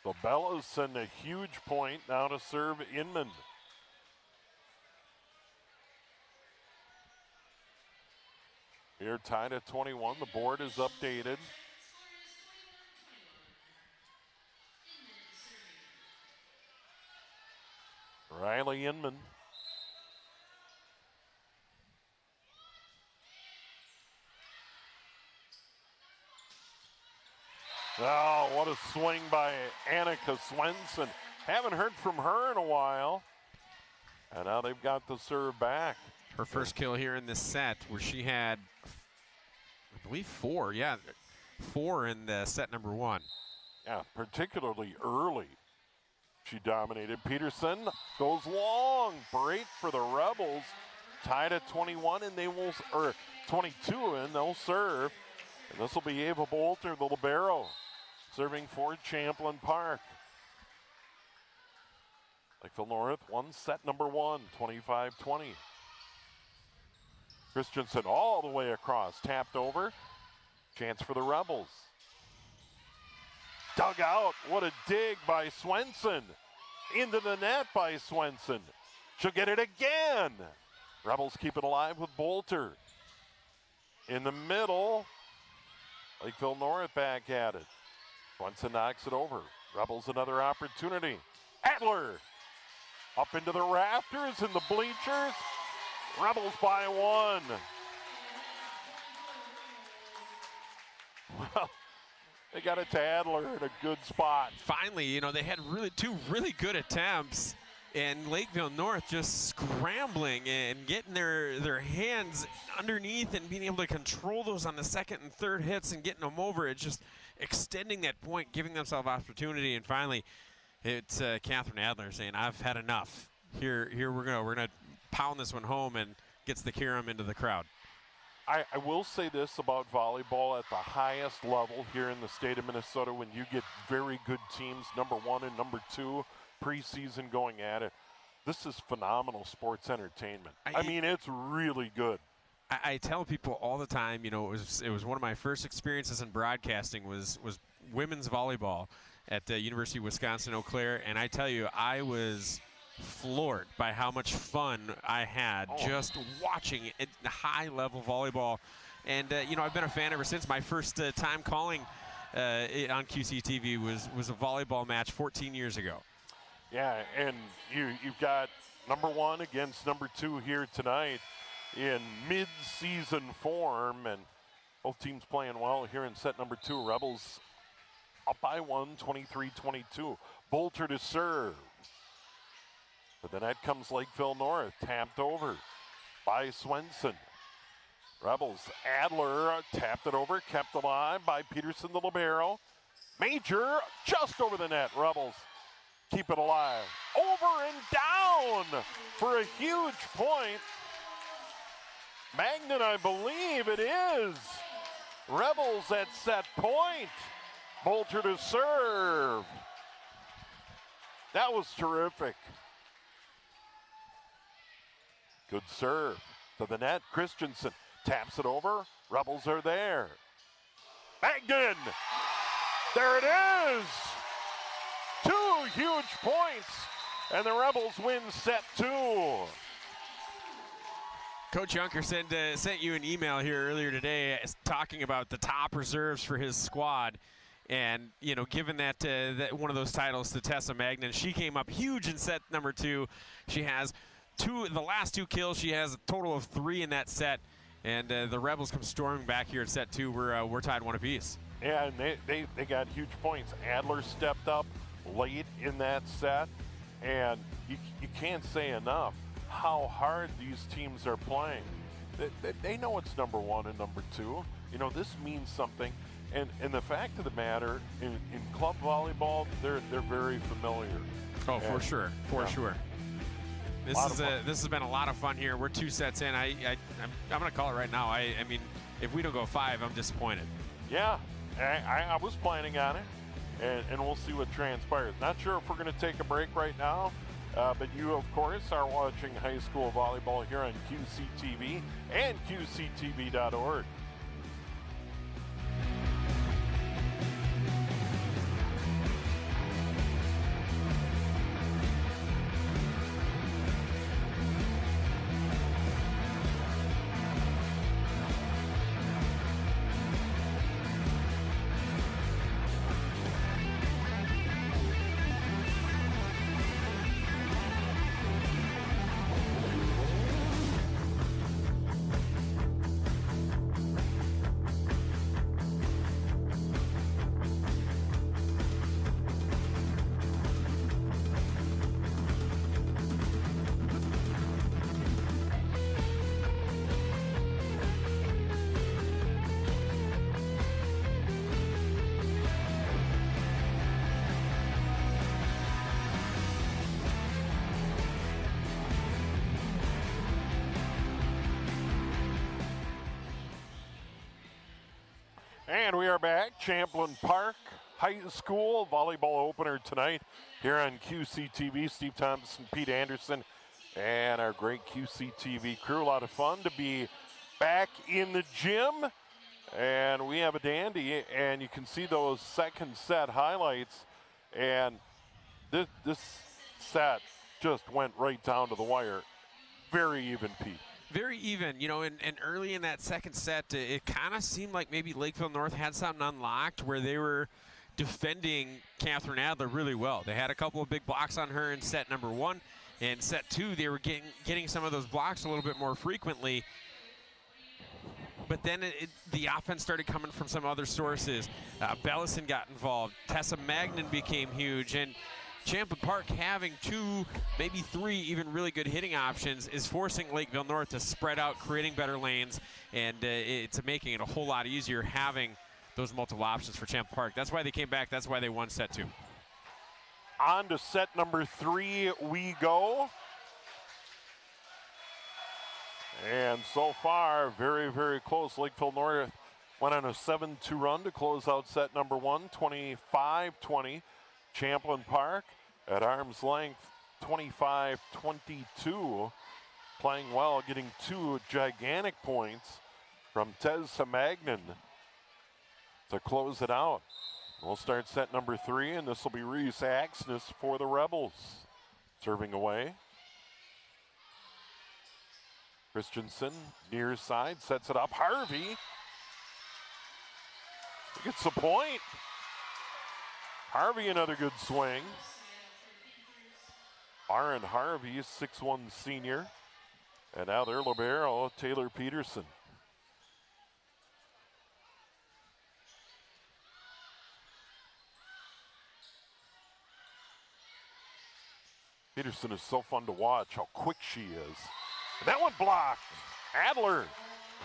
So Bellison, a huge point now to serve Inman. Here tied at 21, the board is updated. Riley Inman. Oh, what a swing by Annika Swenson. Haven't heard from her in a while. And now they've got the serve back. Her first kill here in this set, where she had, I believe, 4. Yeah, 4 in the set number 1. Yeah, particularly early. She dominated. Peterson goes long. Break for the Rebels. Tied at 21, and they will, or 22, and they'll serve. And this will be Ava Bolter, the libero, serving for Champlin Park. Lakeville North, set number 1, 25-20. Christensen all the way across, tapped over. Chance for the Rebels. Dug out, what a dig by Swenson. Into the net by Swenson. She'll get it again. Rebels keep it alive with Bolter. In the middle, Lakeville North back at it. Swenson knocks it over. Rebels another opportunity. Adler up into the rafters and the bleachers. Rebels by 1. Well, they got it to Adler in a good spot. Finally, they had two really good attempts, and Lakeville North just scrambling and getting their hands underneath and being able to control those on the second and third hits and getting them over. It's just extending that point, giving themselves opportunity, and finally, it's Catherine Adler saying, "I've had enough. Here we're gonna pound this one home," and gets the Kiram into the crowd. I will say this about volleyball at the highest level here in the state of Minnesota, when you get very good teams, number 1 and number 2, preseason going at it. This is phenomenal sports entertainment. I mean, it's really good. I tell people all the time, it was one of my first experiences in broadcasting was women's volleyball at the University of Wisconsin-Eau Claire, and I tell you, I was floored by how much fun I had just watching high-level volleyball. And, I've been a fan ever since. My first time calling on QCTV was a volleyball match 14 years ago. Yeah, and you've got number 1 against number 2 here tonight in mid-season form, and both teams playing well here in set number 2. Rebels up by 1, 23-22. Bolter to serve. But the net comes Lakeville North, tapped over by Swenson. Rebels, Adler tapped it over, kept alive by Peterson, the libero. Major just over the net. Rebels keep it alive. Over and down for a huge point. Magnan, I believe it is. Rebels at set point. Bolter to serve. That was terrific. Good serve to the net. Christensen taps it over. Rebels are there. Magnan! There it is! 2 huge points, and the Rebels win set 2. Coach Junker sent you an email here earlier today talking about the top reserves for his squad. And, given that one of those titles to Tessa Magnan, she came up huge in set number 2. She has the last 2 kills. She has a total of 3 in that set, and the Rebels come storming back here at set 2. We're tied 1 apiece. and they got huge points. Adler stepped up late in that set, and you can't say enough how hard these teams are playing. They know it's number one and number two. You know, this means something. And the fact of the matter, in club volleyball, they're very familiar. Oh, for sure, for sure. This has been a lot of fun here. We're 2 sets in. I'm going to call it right now. I mean, if we don't go 5, I'm disappointed. Yeah, I was planning on it, and we'll see what transpires. Not sure if we're going to take a break right now, but you, of course, are watching high school volleyball here on QCTV and QCTV.org. And we are back. Champlin Park High School volleyball opener tonight here on QCTV. Steve Thompson, Pete Anderson, and our great QCTV crew. A lot of fun to be back in the gym. And we have a dandy, and you can see those second set highlights. And this set just went right down to the wire. Very even, Pete. Very even, you know, and early in that second set, it kind of seemed like maybe Lakeville North had something unlocked where they were defending Catherine Adler really well. They had a couple of big blocks on her in set number 1. And set 2, they were getting some of those blocks a little bit more frequently. But then the offense started coming from some other sources. Bellison got involved. Tessa Magnan became huge. And Champlin Park having 2, maybe 3 even really good hitting options is forcing Lakeville North to spread out, creating better lanes, and it's making it a whole lot easier having those multiple options for Champlin Park. That's why they came back. That's why they won set 2. On to set number 3 we go. And so far, very, very close. Lakeville North went on a 7-2 run to close out set number 1, 25-20. Champlin Park at arm's length, 25-22. Playing well, getting 2 gigantic points from Tessa Magnan to close it out. We'll start set number 3, and this will be Reese Axness for the Rebels. Serving away. Christensen, near side, sets it up. Harvey gets the point. Harvey, another good swing. Aaron Harvey, 6'1" senior. And now their libero, Taylor Peterson. Peterson is so fun to watch, how quick she is. And that one blocked. Adler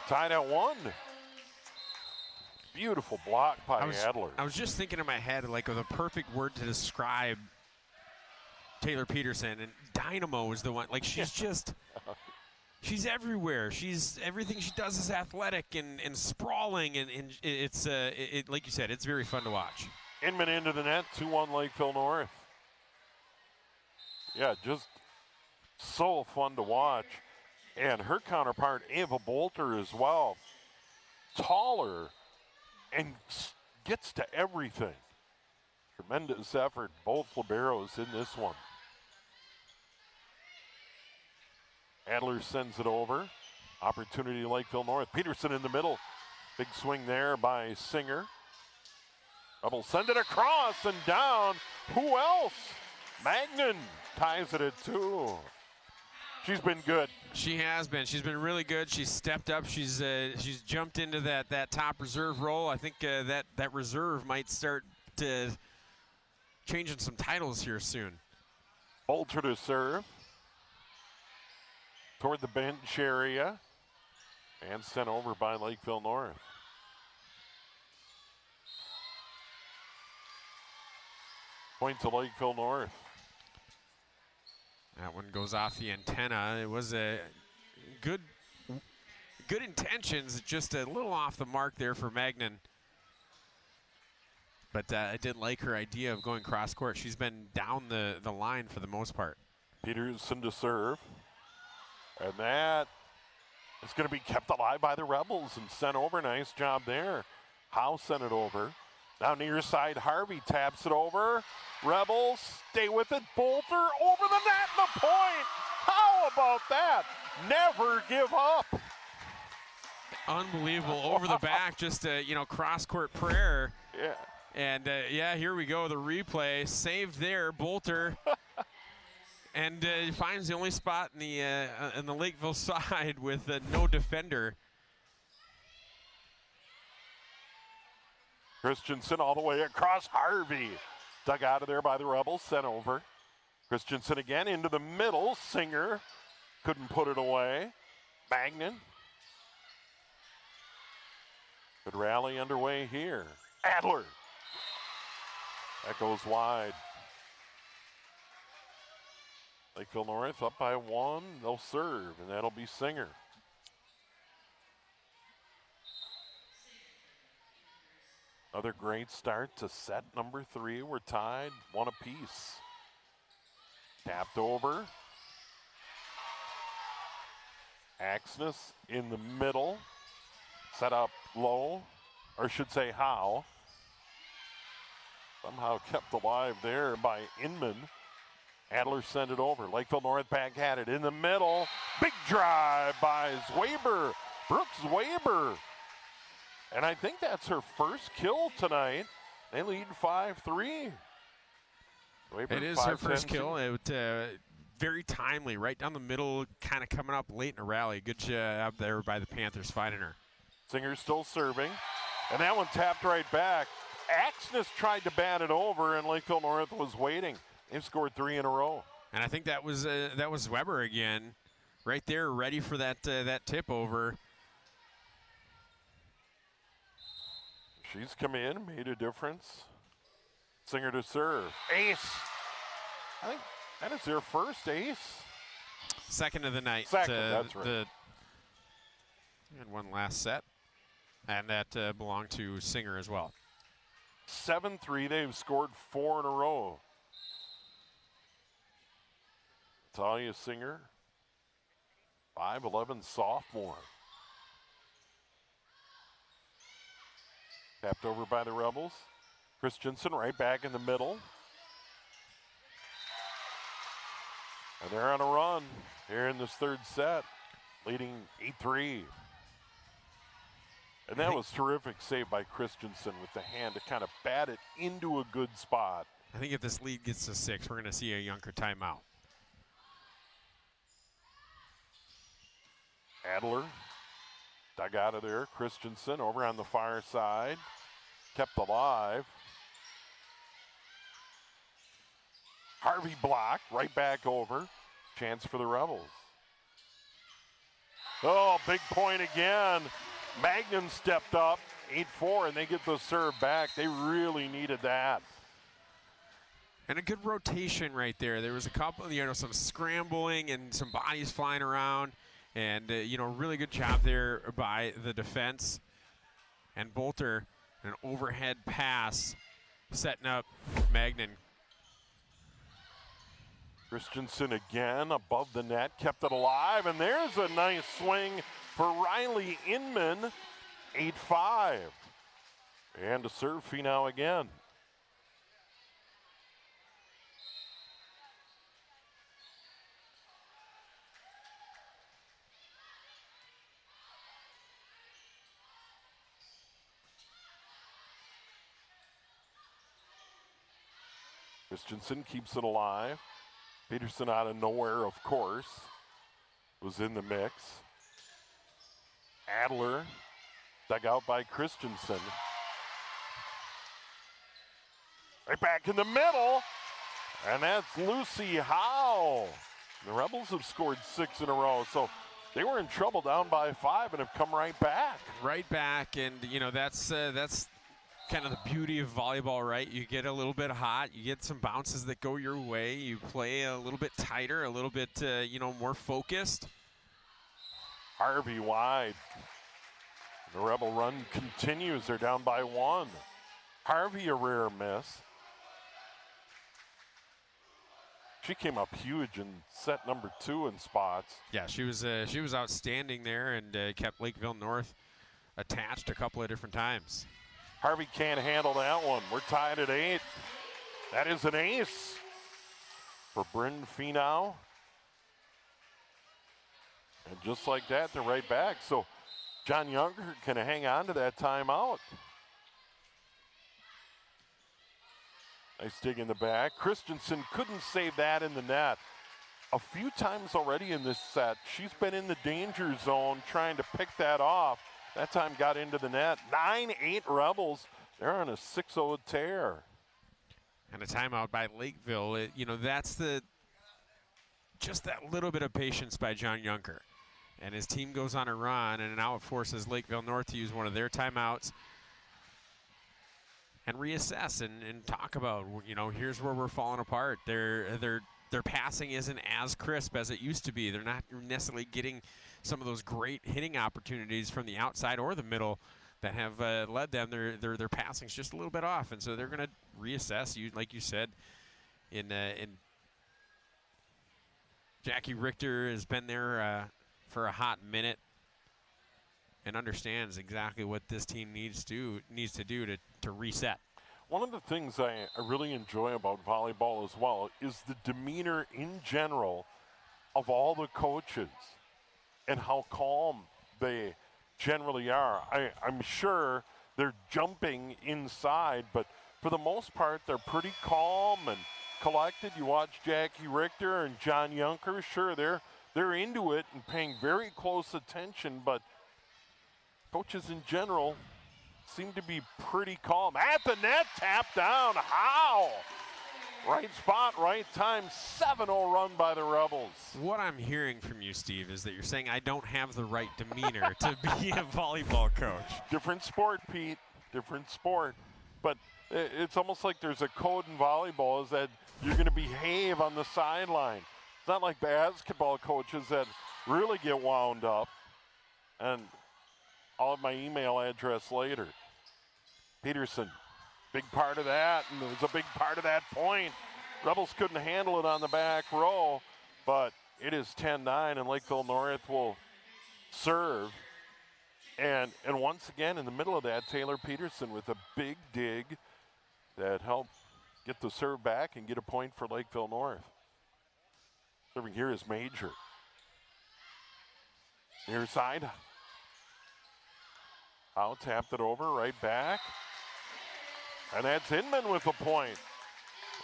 tied at 1. Beautiful block by Adler. I was just thinking in my head, like, of the perfect word to describe Taylor Peterson, and dynamo is the one. Like, she's just, she's everywhere. Everything she does is athletic and sprawling, and it's, like you said, it's very fun to watch. Inman into the net, 2-1 Lakeville North. Yeah, just so fun to watch. And her counterpart, Ava Bolter, as well. Taller and gets to everything. Tremendous effort, both liberos in this one. Adler sends it over. Opportunity Lakeville North. Peterson in the middle. Big swing there by Singer. Rebels send it across and down. Who else? Magnan ties it at 2. She's been good. She has been. She's been really good. She's stepped up. She's jumped into that top reserve role. I think that reserve might start changing some titles here soon. Bolter to serve. Toward the bench area. And sent over by Lakeville North. Point to Lakeville North. That one goes off the antenna. It was a good intentions, just a little off the mark there for Magnan. But I did like her idea of going cross court. She's been down the line for the most part. Peterson to serve. And that is going to be kept alive by the Rebels and sent over. Nice job there. Howe sent it over. Now near side, Harvey taps it over. Rebels stay with it. Bolter over the net and the point. How about that? Never give up. Unbelievable. Over the back, just a cross court prayer. Yeah. And yeah, here we go. The replay saved there. Bolter. And he finds the only spot in the Lakeville side with no defender. Christensen all the way across. Harvey dug out of there by the Rebels, sent over. Christensen again into the middle. Singer couldn't put it away. Magnan. Good rally underway here. Adler. That goes wide. Lakeville North up by 1. They'll serve, and that'll be Singer. Another great start to set number 3. We're tied, 1 apiece. Tapped over. Axness in the middle. Set up low, or should say Howe. Somehow kept alive there by Inman. Adler sent it over. Lakeville North back at it in the middle. Big drive by Zwaber. Brooks Zwaber. And I think that's her first kill tonight. They lead 5-3. It is her first kill. It very timely, right down the middle, kind of coming up late in a rally. Good job there by the Panthers finding her. Singer's still serving. And that one tapped right back. Axness tried to bat it over, and Lakeville North was waiting. They've scored 3 in a row. And I think that was Weber again, right there, ready for that tip over. She's come in, made a difference. Singer to serve. Ace. I think that is their first ace. Second of the night. Second, that's right. And one last set. And that belonged to Singer as well. 7-3, they've scored 4 in a row. Talia Singer, 5'11" sophomore. Tapped over by the Rebels. Christensen right back in the middle. And they're on a run here in this third set, leading 8-3. And that was terrific save by Christensen with the hand to kind of bat it into a good spot. I think if this lead gets to 6, we're going to see a Yunker timeout. Adler dug out of there. Christensen over on the far side. Kept alive. Harvey blocked. Right back over. Chance for the Rebels. Oh, big point again. Magnan stepped up. 8-4, and they get the serve back. They really needed that. And a good rotation right there. There was a couple, some scrambling and some bodies flying around. And, really good job there by the defense. And Bolter, an overhead pass, setting up Magnan. Christensen again above the net, kept it alive. And there's a nice swing for Riley Inman, 8-5. And a serve fee now again. Christensen keeps it alive. Peterson out of nowhere, of course. was in the mix. Adler dug out by Christensen. Right back in the middle, and that's Lucy Howe. The Rebels have scored 6 in a row, so they were in trouble down by 5 and have come right back. Right back, and that's kind of the beauty of volleyball, right? You get a little bit hot, you get some bounces that go your way, you play a little bit tighter, a little bit more focused. Harvey wide. The Rebel run continues. They're down by 1. Harvey a rare miss. She came up huge in set number 2 in spots. Yeah, she was outstanding there and kept Lakeville North attached a couple of different times. Harvey can't handle that one. We're tied at 8. That is an ace for Bryn Finau. And just like that, they're right back. So John Younger can hang on to that timeout. Nice dig in the back. Christensen couldn't save that in the net. A few times already in this set, she's been in the danger zone trying to pick that off. That time got into the net. 9-8 Rebels. They're on a 6-0 tear. And a timeout by Lakeville. That's just that little bit of patience by John Younger. And his team goes on a run, and now it forces Lakeville North to use one of their timeouts and reassess and talk about, here's where we're falling apart. Their passing isn't as crisp as it used to be. They're not necessarily getting some of those great hitting opportunities from the outside or the middle that have led them. Their passing's just a little bit off, and so they're going to reassess. Like you said, in Jackie Richter has been there for a hot minute and understands exactly what this team needs to do to reset. One of the things I really enjoy about volleyball as well is the demeanor in general of all the coaches and how calm they generally are. I'm sure they're jumping inside, but for the most part, they're pretty calm and collected. You watch Jackie Richter and John Junker, sure, they're into it and paying very close attention, but coaches in general seem to be pretty calm. At the net, tap down, how? Right spot, right time, 7-0 run by the Rebels. What I'm hearing from you, Steve, is that you're saying I don't have the right demeanor to be a volleyball coach. Different sport, Pete, different sport. But it's almost like there's a code in volleyball is that you're going to behave on the sideline. It's not like basketball coaches that really get wound up. And I'll have my email address later. Peterson, big part of that, and it was a big part of that point. Rebels couldn't handle it on the back row, but it is 10-9, and Lakeville North will serve. And once again, in the middle of that, Taylor Peterson with a big dig that helped get the serve back and get a point for Lakeville North. Serving here is Major. Near side. Howe tapped it over, right back. And that's Inman with a point.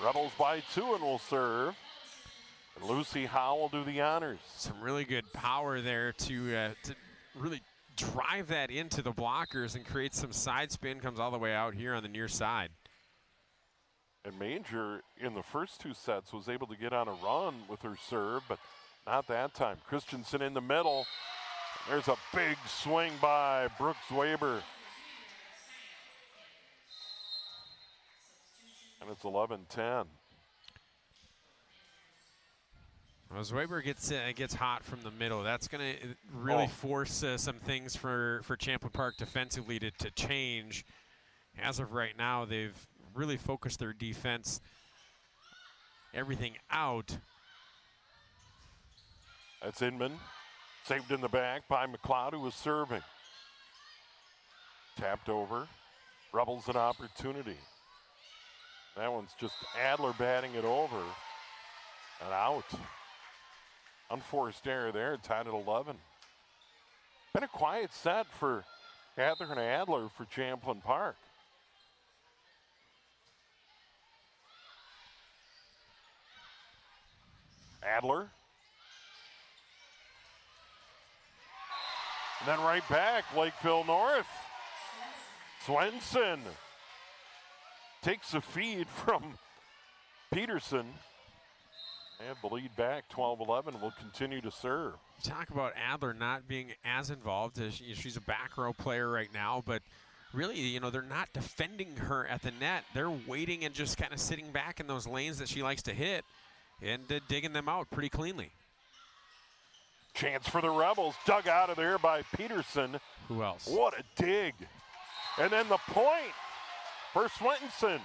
Rebels by 2 and will serve. And Lucy Howe will do the honors. Some really good power there to really drive that into the blockers and create some side spin. Comes all the way out here on the near side. And Major in the first 2 sets was able to get on a run with her serve, but not that time. Christensen in the middle. There's a big swing by Brooks Weber. And it's 11-10. As Weber gets hot from the middle, that's going to really force some things for Champlin Park defensively to change. As of right now, they've really focused their defense, everything out. That's Inman. Saved in the back by McLeod, who was serving. Tapped over. Rebels an opportunity. That one's just Adler batting it over. And out. Unforced error there, tied at 11. Been a quiet set for Catherine Adler for Champlin Park. Adler. And then right back, Lakeville North. Swenson takes a feed from Peterson. And the lead back, 12-11, will continue to serve. Talk about Adler not being as involved. As she's a back row player right now, but really, you know, they're not defending her at the net. They're waiting and just kind of sitting back in those lanes that she likes to hit and digging them out pretty cleanly. Chance for the Rebels, dug out of there by Peterson. Who else? What a dig. And then the point for Swenson.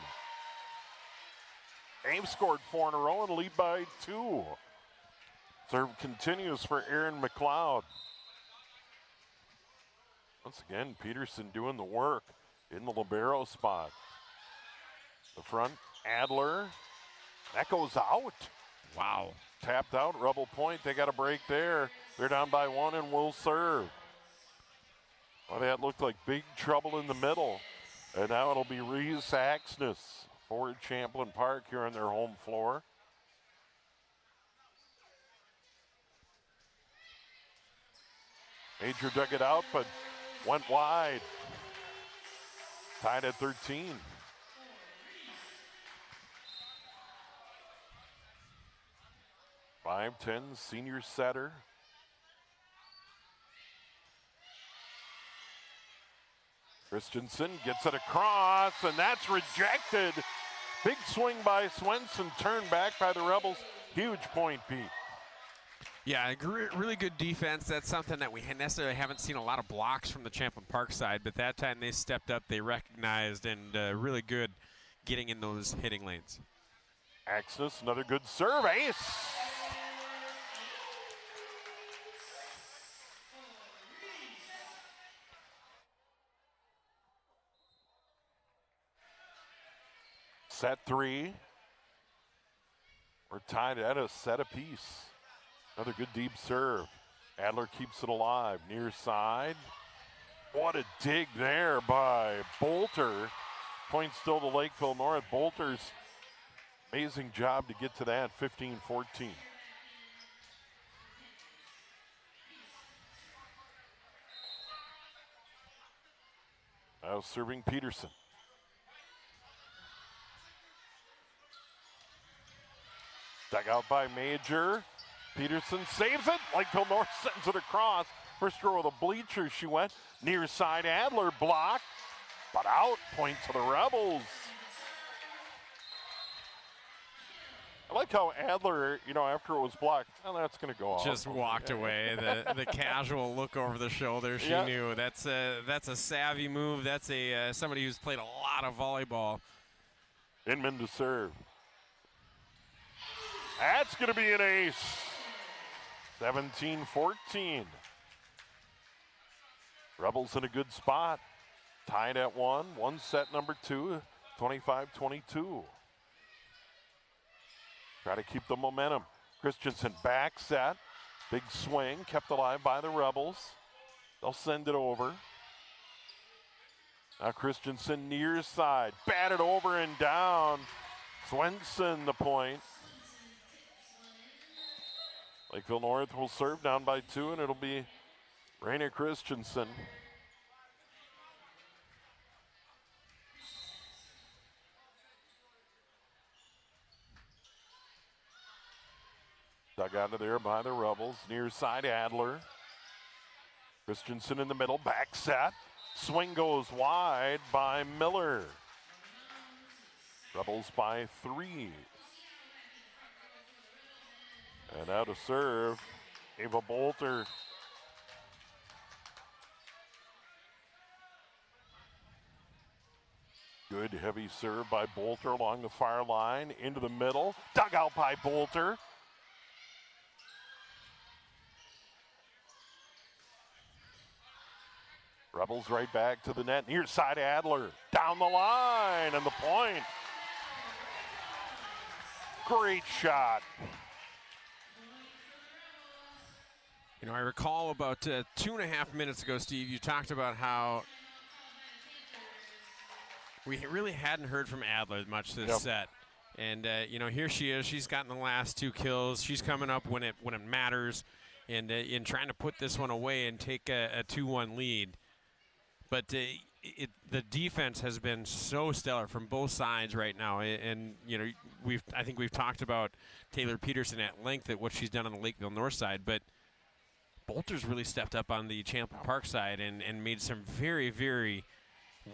Ames scored 4 in a row and lead by 2. Serve continues for Aaron McLeod. Once again, Peterson doing the work in the libero spot. The front, Adler. That goes out. Wow. Tapped out, Rebel point. They got a break there. They're down by 1 and will serve. Well, that looked like big trouble in the middle. And now it'll be Reese Axness for Champlin Park here on their home floor. Major dug it out, but went wide. Tied at 13. .5'10" senior setter. Christensen gets it across, and that's rejected. Big swing by Swenson, turned back by the Rebels. Huge point, Pete. Yeah, really good defense. That's something that we necessarily haven't seen a lot of blocks from the Champlin Park side, but that time they stepped up, they recognized, and really good getting in those hitting lanes. Axis, another good serve, ace. Set 3. We're tied at a set apiece. Another good deep serve. Adler keeps it alive. Near side. What a dig there by Bolter. Point still to Lakeville North. Bolter's amazing job to get to that 15-14. Now serving Peterson. Dug out by Major. Peterson saves it. Lakeville North sends it across. First row of the bleachers she went. Near side Adler blocked, but out. Point to the Rebels. I like how Adler, you know, after it was blocked, oh, that's going to go off. Just walked away. The casual look over the shoulder. She knew that's a savvy move. That's a somebody who's played a lot of volleyball. Inman to serve. That's going to be an ace. 17-14. Rebels in a good spot. Tied at 1. One set number 2. 25-22. Try to keep the momentum. Christensen back set. Big swing. Kept alive by the Rebels. They'll send it over. Now Christensen near side. Batted over and down. Swenson the point. Lakeville North will serve down by 2, and it'll be Raina Christensen. Dug out of there by the Rebels. Near side Adler. Christensen in the middle, back set. Swing goes wide by Miller. Rebels by 3. And out to serve, Ava Bolter. Good heavy serve by Bolter along the far line, into the middle. Dug out by Bolter. Rebels right back to the net. Near side Adler, down the line, and the point. Great shot. You know, I recall about 2.5 minutes ago, Steve, you talked about how we really hadn't heard from Adler much this set. And, you know, here she is. She's gotten the last 2 kills. She's coming up when it matters. and in trying to put this one away and take a 2-1 lead. But the defense has been so stellar from both sides right now, and you know I think we've talked about Taylor Peterson at length at what she's done on the Lakeville North side, but Bolter's really stepped up on the Champlin Park side and made some very, very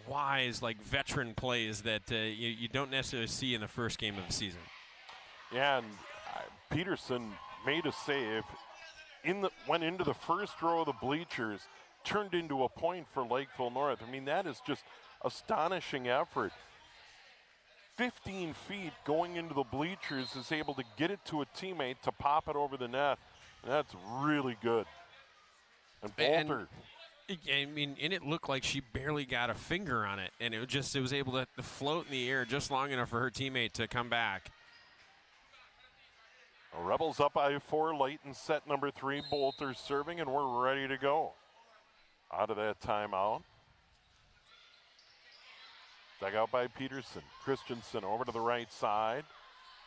wise, like veteran plays that you don't necessarily see in the first game of the season. Yeah, and Peterson made a save, went into the first row of the bleachers, turned into a point for Lakeville North. I mean, that is just astonishing effort. 15 feet going into the bleachers, is able to get it to a teammate to pop it over the net. That's really good. And Bolter. I mean, and it looked like she barely got a finger on it, and it was able to float in the air just long enough for her teammate to come back. Rebels up by 4 late in set number 3. Bolter serving, and we're ready to go. Out of that timeout. Dug out by Peterson. Christensen over to the right side.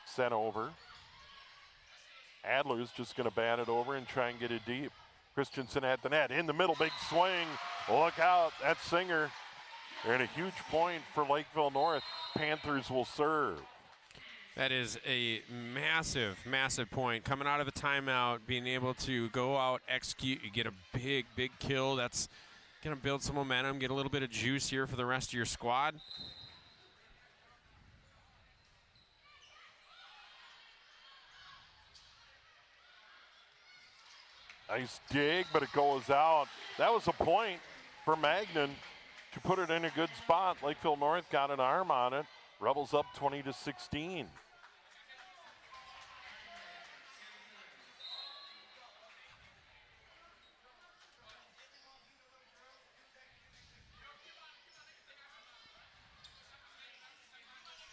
Sent over. Adler's just going to bat it over and try and get it deep. Christensen at the net. In the middle, big swing. Look out, that's Singer. And a huge point for Lakeville North. Panthers will serve. That is a massive, massive point. Coming out of the timeout, being able to go out, execute, you get a big, big kill. That's going to build some momentum, get a little bit of juice here for the rest of your squad. Nice dig, but it goes out. That was a point for Magnan to put it in a good spot. Lakeville North got an arm on it. Rebels up 20-16.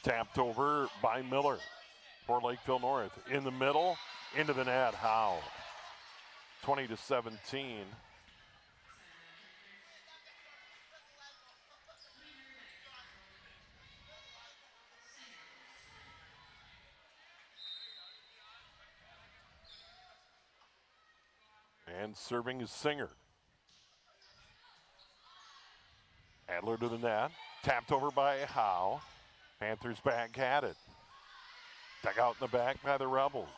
Tapped over by Miller for Lakeville North. In the middle, into the net. Howe. 20-17. And serving is Singer. Adler to the net. Tapped over by Howe. Panthers back at it. Dug out in the back by the Rebels.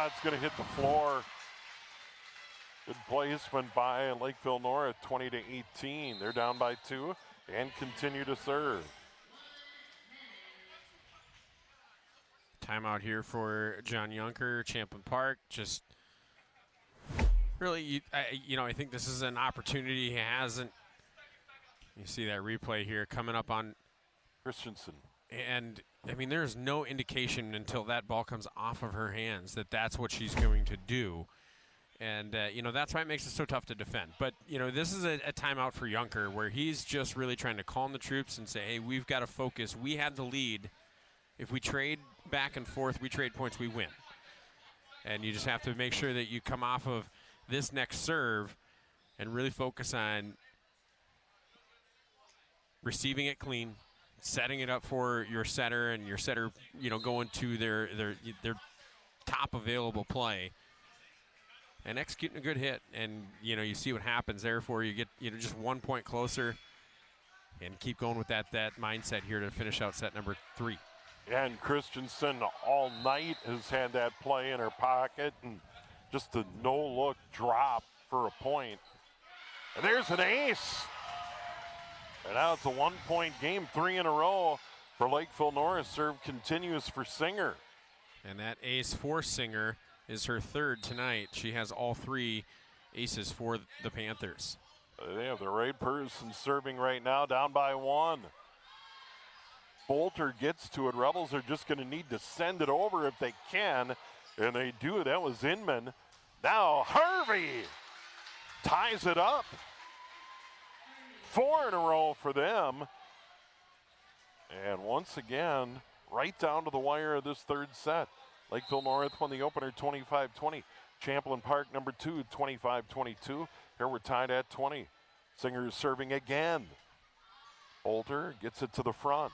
It's going to hit the floor. Good placement by Lakeville North, 20-18. They're down by 2 and continue to serve. Timeout here for John Yunker, Champlin Park. Just really, I think this is an opportunity he hasn't. You see that replay here coming up on Christensen. And, I mean, there's no indication until that ball comes off of her hands that that's what she's going to do. And, that's why it makes it so tough to defend. But, this is a timeout for Yunker where he's just really trying to calm the troops and say, hey, we've got to focus. We had the lead. If we trade back and forth, we trade points, we win. And you just have to make sure that you come off of this next serve and really focus on receiving it clean, setting it up for your setter, and your setter, going to their top available play and executing a good hit. And, you see what happens. Therefore, you get, just 1 point closer and keep going with that mindset here to finish out set number 3. And Christensen all night has had that play in her pocket, and just a no-look drop for a point. And there's an ace. And now it's a 1-point game, 3 in a row for Lakeville North. Serve continues for Singer. And that ace for Singer is her 3rd tonight. She has all 3 aces for the Panthers. They have the right person serving right now, down by 1. Bolter gets to it. Rebels are just going to need to send it over if they can, and they do. That was Inman. Now Harvey ties it up. 4 in a row for them. And once again, right down to the wire of this 3rd set. Lakeville North won the opener 25-20. Champlin Park number 2, 25-22. Here we're tied at 20. Singer is serving again. Bolter gets it to the front.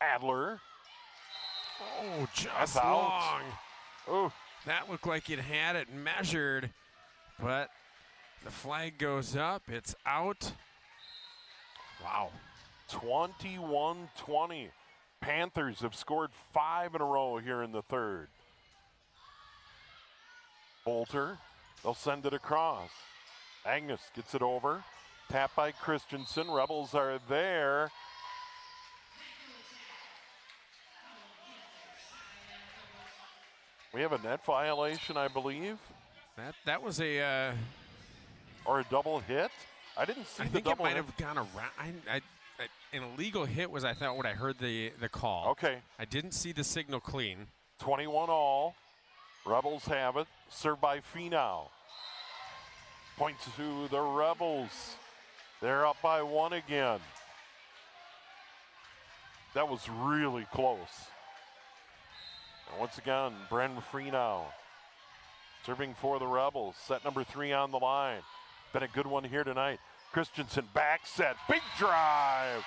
Adler Oh, just That's long. Oh, That looked like it had it measured, but the flag goes up. It's out. Wow. 21-20. Panthers have scored 5 in a row here in the third. Bolter, they'll send it across. Agnes gets it over. Tap by Christensen. Rebels are there. We have a net violation, I believe. That was a Or a double hit. I didn't see I the think it double might hit. have gone around. An illegal hit was, I thought, what I heard the call. Okay, I didn't see the signal clean. 21 all. Rebels have it. Served by Finau. Points to the Rebels. They're up by 1 again. That was really close. And once again, Bren Finau serving for the Rebels. Set number 3 on the line. Been a good one here tonight. Christensen back set. Big drive.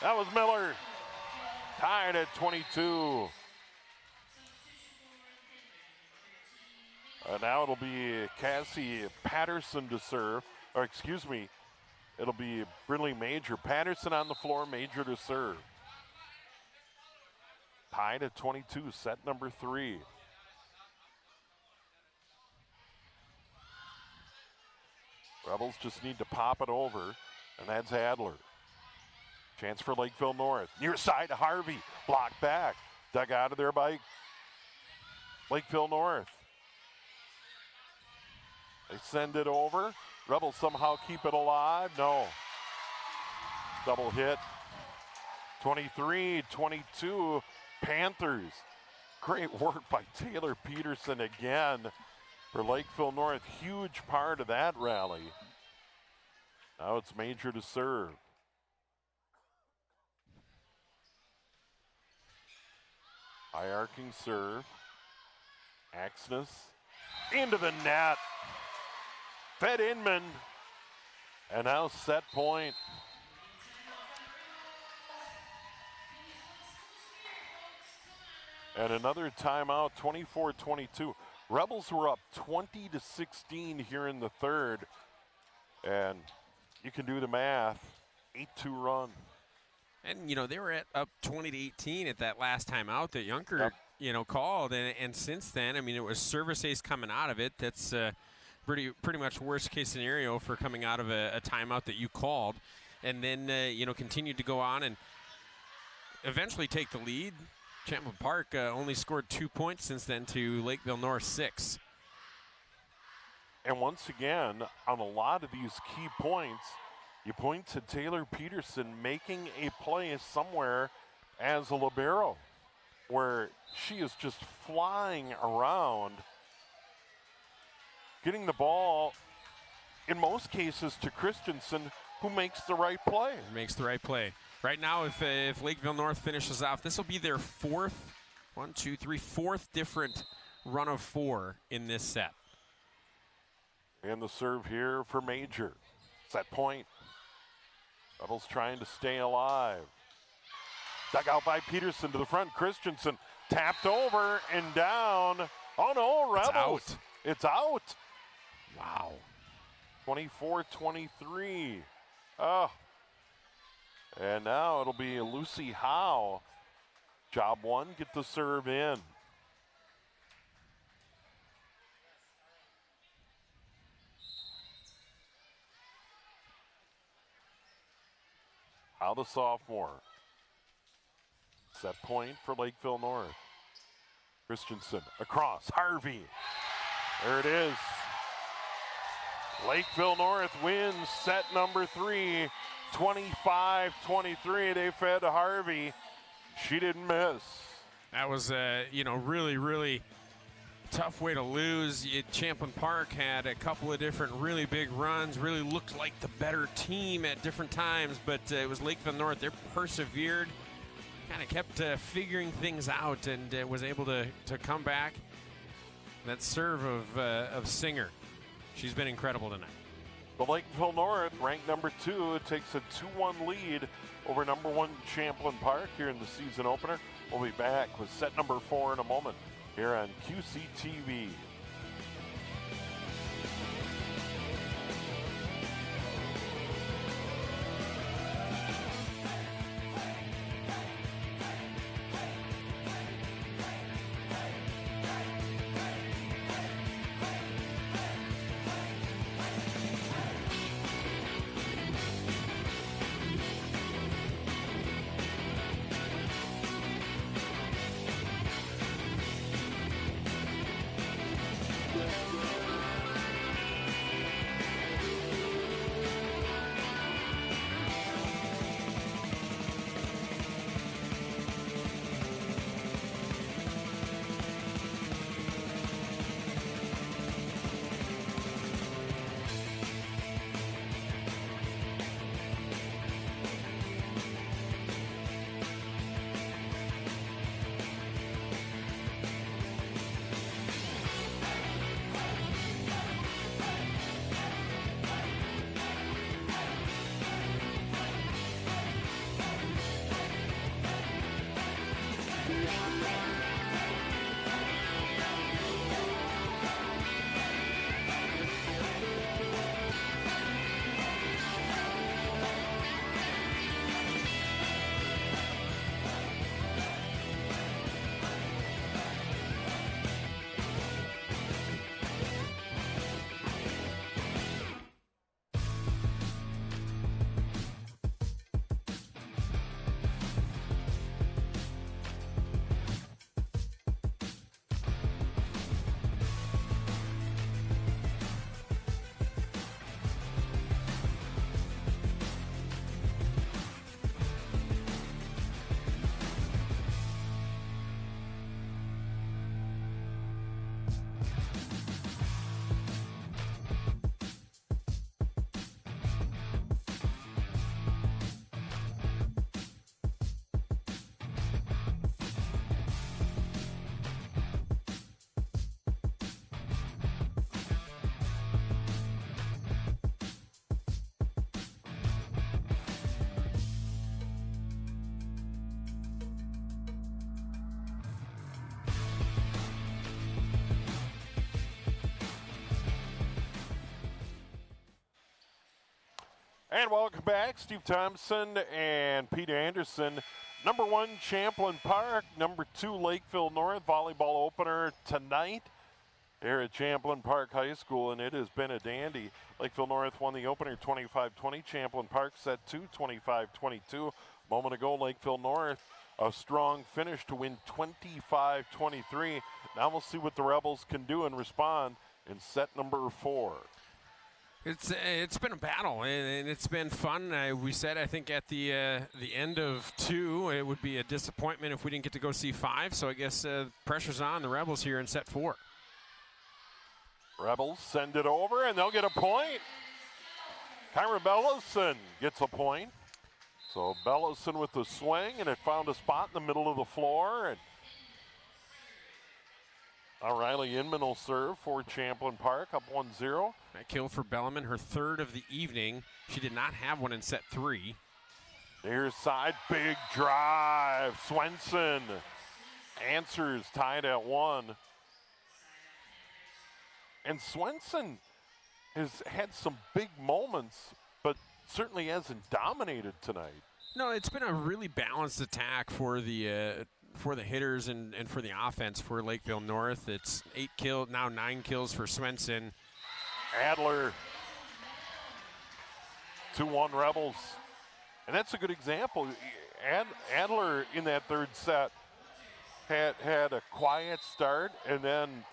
That was Miller. Tied at 22. Now it'll be Cassie Patterson to serve. Or excuse me, it'll be Brinley Major. Patterson on the floor, Major to serve. Tied at 22, set number 3. Rebels just need to pop it over, and that's Adler. Chance for Lakeville North. Near side to Harvey. Blocked back. Dug out of there by Lakeville North. They send it over. Rebels somehow keep it alive. No. Double hit. 23-22. Panthers. Great work by Taylor Peterson again for Lakeville North. Huge part of that rally. Now it's Major to serve. High arcing serve. Axness into the net. Fed Inman. And now set point. And another timeout, 24-22. Rebels were up 20-16 here in the third. And you can do the math, 8-2 run. And, you know, they were up 20-18 at that last timeout that Junker, called. And since then, I mean, it was service ace coming out of it. That's pretty much worst case scenario for coming out of a timeout that you called. And then, continued to go on and eventually take the lead. Champlin Park only scored 2 points since then to Lakeville North 6. And once again, on a lot of these key points, you point to Taylor Peterson making a play somewhere as a libero, where she is just flying around, getting the ball, in most cases, to Christensen, who makes the right play. Right now, if Lakeville North finishes off, this will be their fourth different run of 4 in this set. And the serve here for Major. Set point. Rebels trying to stay alive. Dug out by Peterson to the front. Christensen tapped over and down. Oh no, Rebels. It's out. Wow. 24-23. Oh. And now it'll be Lucy Howe. Job 1, get the serve in. Howe, the sophomore. Set point for Lakeville North. Christensen across. Harvey. There it is. Lakeville North wins set number 3. 25-23, they fed Harvey. She didn't miss. That was really, really tough way to lose. Champlin Park had a couple of different really big runs, really looked like the better team at different times, but it was Lakeville North. They persevered, kind of kept figuring things out, and was able to come back. That serve of Singer, she's been incredible tonight. The Lakeville North, ranked number 2, takes a 2-1 lead over number 1 Champlin Park here in the season opener. We'll be back with set number 4 in a moment here on QCTV. And welcome back, Steve Thompson and Pete Anderson. Number 1, Champlin Park. Number 2, Lakeville North. Volleyball opener tonight here at Champlin Park High School, and it has been a dandy. Lakeville North won the opener 25-20. Champlin Park set 2, 25-22. A moment ago, Lakeville North, a strong finish to win 25-23. Now we'll see what the Rebels can do and respond in set number 4. It's been a battle, and it's been fun. We said, I think, at the end of 2, it would be a disappointment if we didn't get to go see 5. So I guess pressure's on the Rebels here in set 4. Rebels send it over, and they'll get a point. Kyra Bellison gets a point. So Bellison with the swing, and it found a spot in the middle of the floor. And Riley Inman will serve for Champlin Park, up 1-0. That kill for Bellarmine, her 3rd of the evening. She did not have one in set 3. Near side, big drive. Swenson answers, tied at 1. And Swenson has had some big moments, but certainly hasn't dominated tonight. No, it's been a really balanced attack for the hitters and for the offense for Lakeville North. It's 8 kills, now 9 kills for Swenson. Adler, 2-1 Rebels. And that's a good example. Adler in that 3rd set had a quiet start, and then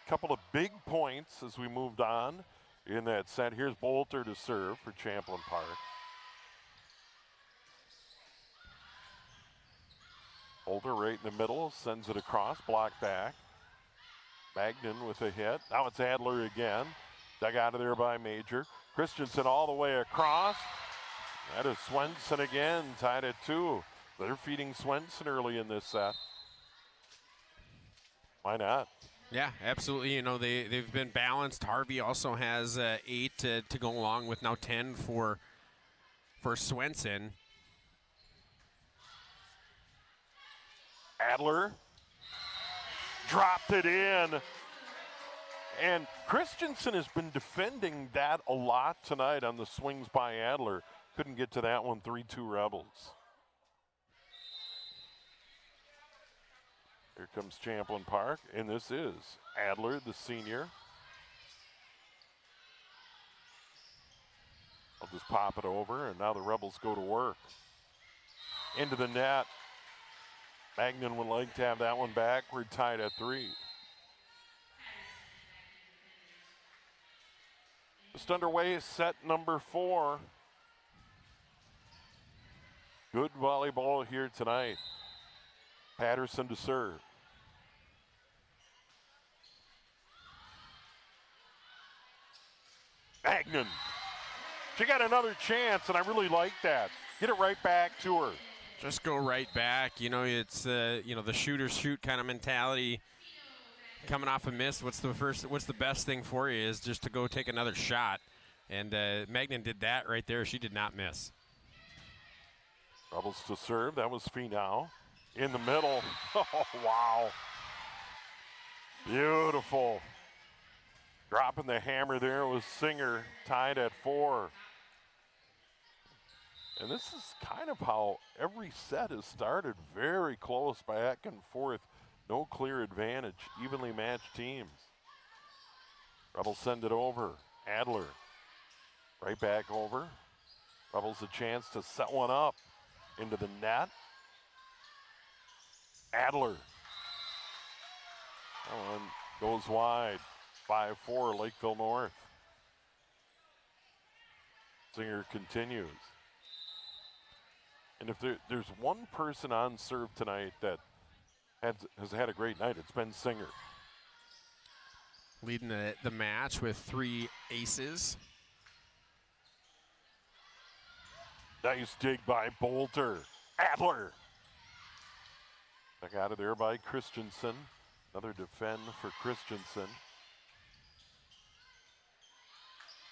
a couple of big points as we moved on in that set. Here's Bolter to serve for Champlin Park. Bolter right in the middle, sends it across, blocked back. Magnan with a hit. Now it's Adler again. Dug out of there by Major. Christensen all the way across. That is Swenson again, tied at 2. They're feeding Swenson early in this set. Why not? Yeah, absolutely. You know, they've been balanced. Harvey also has 8 to go along with now 10 for Swenson. Adler dropped it in. And Christensen has been defending that a lot tonight on the swings by Adler. Couldn't get to that one, 3-2 Rebels. Here comes Champlin Park, and this is Adler, the senior. I'll just pop it over, and now the Rebels go to work. Into the net. Magnan would like to have that one back. We're tied at 3. Just underway, set number 4. Good volleyball here tonight. Patterson to serve. Magnan. She got another chance, and I really like that. Get it right back to her. Just go right back. You know, it's you know, the shooters shoot kind of mentality. Coming off a miss, what's the best thing for you is just to go take another shot. And Magnan did that right there. She did not miss. Rebels to serve. That was Finau. In the middle. Oh, wow. Beautiful. Dropping the hammer there was Singer, tied at 4. And this is kind of how every set has started, very close, back and forth. No clear advantage, evenly matched teams. Rebels send it over. Adler, right back over. Rebels a chance to set one up into the net. Adler. That one goes wide. 5-4, Lakeville North. Singer continues. And if there's one person on serve tonight that has had a great night, it's been Singer. Leading the match with 3 aces. Nice dig by Bolter. Adler. Back out of there by Christensen. Another defend for Christensen.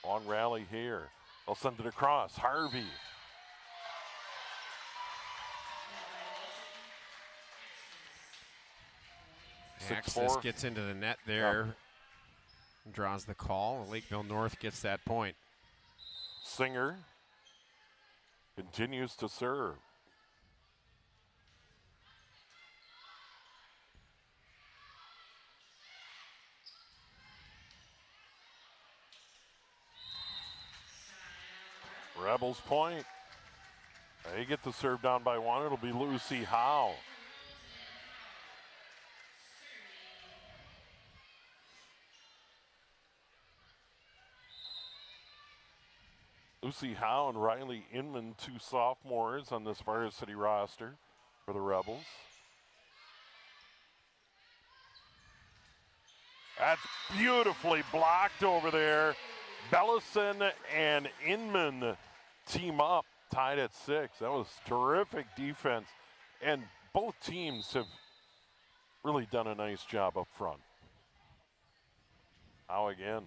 Long rally here. They'll send it across. Harvey. Access gets into the net there. Yep. Draws the call. Lakeville North gets that point. Singer continues to serve. Rebels point. They get the serve down by 1. It'll be Lucy Howe. Lucy Howe and Riley Inman, 2 sophomores on this varsity roster for the Rebels. That's beautifully blocked over there. Bellison and Inman team up, tied at 6. That was terrific defense. And both teams have really done a nice job up front. Howe again.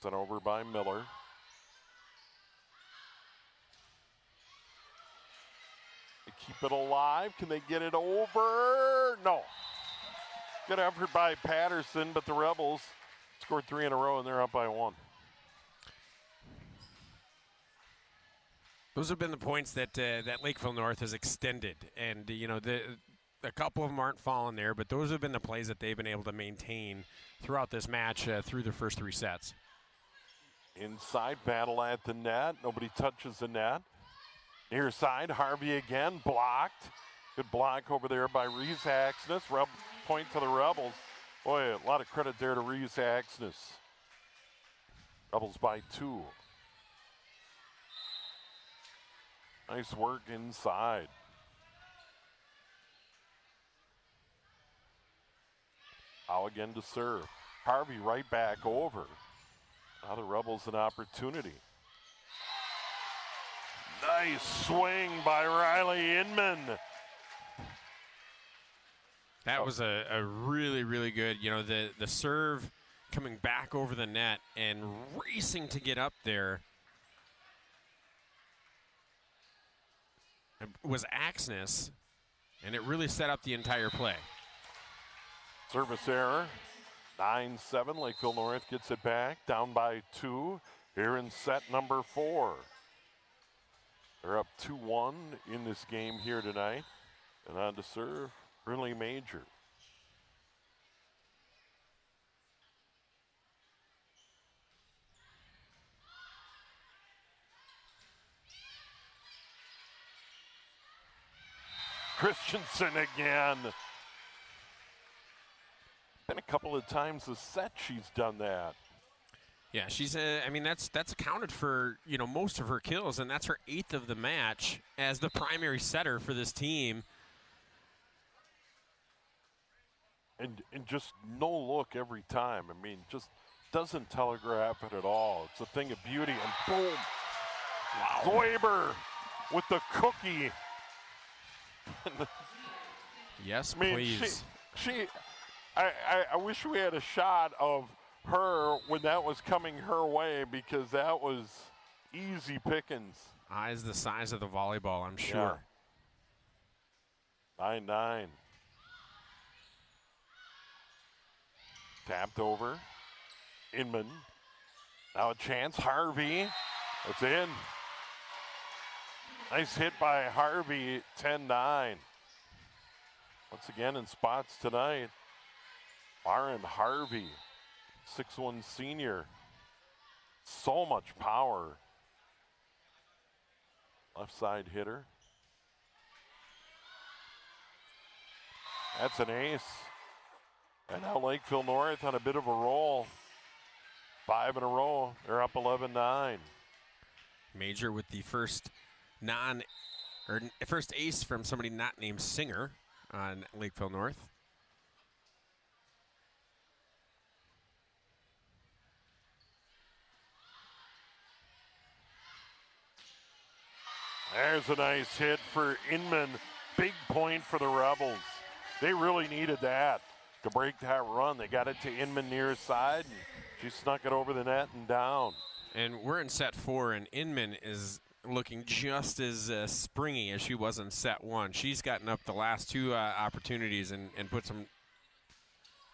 Sent over by Miller. They keep it alive. Can they get it over? No. Good effort by Patterson, but the Rebels scored 3 in a row and they're up by 1. Those have been the points that that Lakeville North has extended, and you know a couple of them aren't falling there, but those have been the plays that they've been able to maintain throughout this match through the first 3 sets. Inside battle at the net. Nobody touches the net. Near side, Harvey again, blocked. Good block over there by Reese Axness. Point to the Rebels. Boy, a lot of credit there to Reese Axness. Rebels by 2. Nice work inside. Howe again to serve. Harvey right back over. Now the Rebels an opportunity. Nice swing by Riley Inman. That was a really, really good, the serve coming back over the net and racing to get up there. It was Axness, and it really set up the entire play. Service error, 9-7. Lakeville North gets it back, down by 2 here in set number 4. They're up 2-1 in this game here tonight. And on to serve, Brinley Major. Christensen again. Been a couple of times a set she's done that. Yeah, she's that's accounted for, most of her kills, and that's her 8th of the match as the primary setter for this team. And just no look every time. I mean, just doesn't telegraph it at all. It's a thing of beauty, and boom. Wow. Glaber with the cookie. Yes, I mean, please. I wish we had a shot of her when that was coming her way, because that was easy pickings. Eyes the size of the volleyball, I'm sure. Yeah. 9-9. Tapped over. Inman. Now a chance. Harvey. It's in. Nice hit by Harvey. 10-9. Once again in spots tonight, Aaron Harvey, 6'1" senior. So much power. Left side hitter. That's an ace. And now Lakeville North on a bit of a roll. 5 in a row. They're up 11-9. Major with the first first ace from somebody not named Singer on Lakeville North. There's a nice hit for Inman. Big point for the Rebels. They really needed that to break that run. They got it to Inman near side, and she snuck it over the net and down. And we're in set 4, and Inman is looking just as springy as she was in set 1. She's gotten up the last 2 opportunities and put some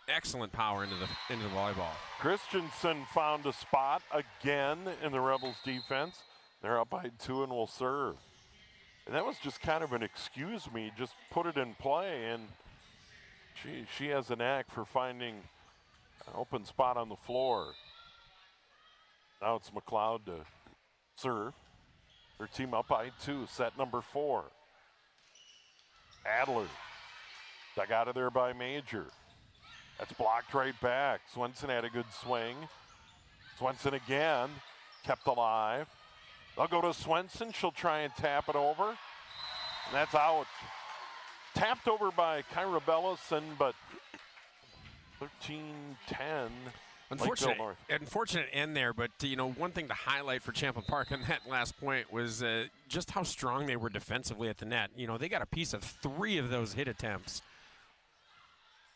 excellent power into the volleyball. Christensen found a spot again in the Rebels defense. They're up by 2 and will serve. And that was just kind of an excuse me, just put it in play, and she has a knack for finding an open spot on the floor. Now it's McLeod to serve. Their team up by 2, set number 4. Adler dug out of there by Major. That's blocked right back. Swenson had a good swing. Swenson again, kept alive. They'll go to Swenson. She'll try and tap it over. And that's out. Tapped over by Kyra Bellison, but 13-10. Unfortunate end there, but one thing to highlight for Champlin Park on that last point was just how strong they were defensively at the net. They got a piece of 3 of those hit attempts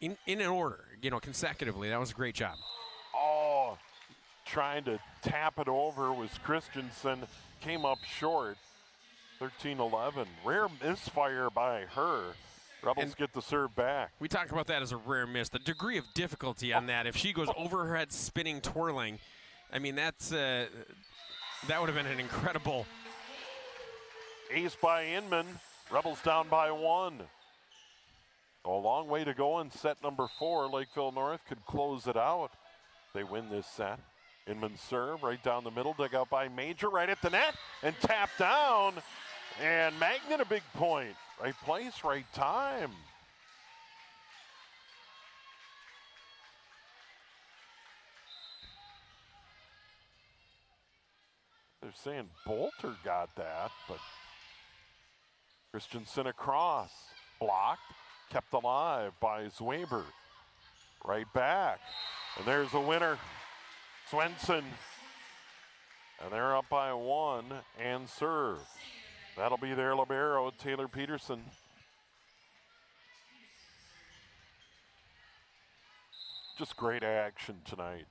in an order, consecutively. That was a great job. Oh, trying to tap it over was Christensen. Came up short. 13-11. Rare misfire by her. Rebels get the serve back. We talk about that as a rare miss. The degree of difficulty on that, if she goes over her head spinning, twirling, I mean, that would have been an incredible. Ace by Inman. Rebels down by 1. A long way to go in set number 4. Lakeville North could close it out. They win this set. Inman serve right down the middle, dug out by Major, right at the net, and tapped down. And Magnet a big point. Right place, right time. They're saying Bolter got that, but Christensen across. Blocked, kept alive by Zwaber. Right back. And there's a winner. Swenson. And they're up by 1 and serve. That'll be their libero, Taylor Peterson. Just great action tonight.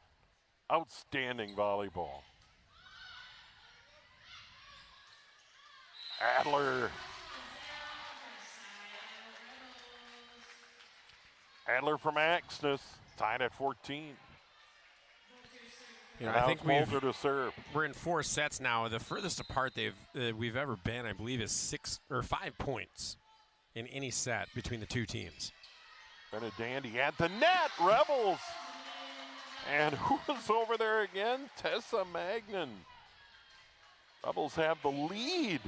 Outstanding volleyball. Adler from Axness, tied at 14. You know, I think we're in 4 sets now. The furthest apart we've ever been, I believe, is 6 or 5 points in any set between the two teams. And a dandy at the net, Rebels. And who was over there again? Tessa Magnan. Rebels have the lead.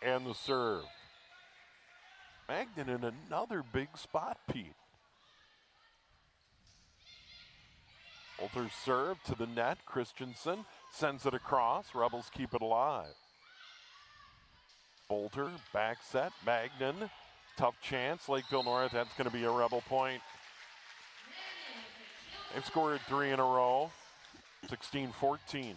And the serve. Magnan in another big spot, Pete. Bolter's serve to the net. Christensen sends it across. Rebels keep it alive. Bolter, back set. Magnan, tough chance. Lakeville North, that's going to be a Rebel point. They've scored 3 in a row. 16-14.